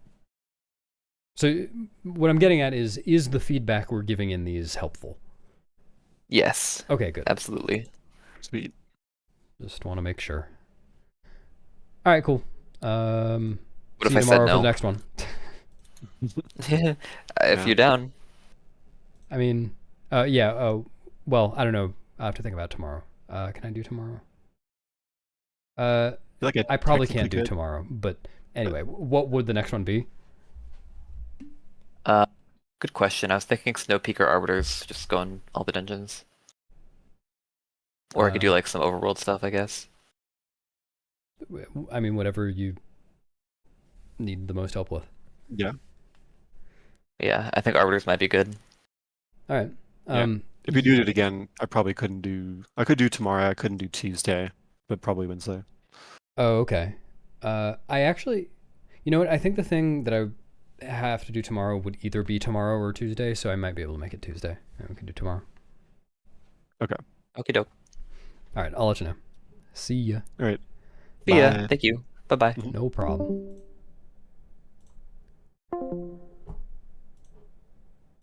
So what I'm getting at is the feedback we're giving in these helpful? Yes, Okay. Good. absolutely. Sweet. Just want to make sure. All right. Cool. What See if you I said tomorrow for no? the next one. If Yeah. you're down. I mean, yeah. Well, I don't know. I have to think about tomorrow. Can I do tomorrow? I feel like I probably can't technically do could. tomorrow. But anyway, what would the next one be? Good question. I was thinking Snow Peak or Arbiters, just going all the dungeons. Or I could do like some overworld stuff, I guess. I mean, whatever you need the most help with. Yeah. Yeah, I think Arbiters might be good. All right. Yeah. If you do it again, I probably couldn't do. I could do tomorrow. I couldn't do Tuesday, but probably Wednesday. Oh, okay. I actually, you know what? I think the thing that I have to do tomorrow would either be tomorrow or Tuesday, so I might be able to make it Tuesday. And we can do tomorrow. Okay. Okie doke. All right. I'll let you know. See ya. All right. See ya. Bye. Thank you. Bye bye. No problem.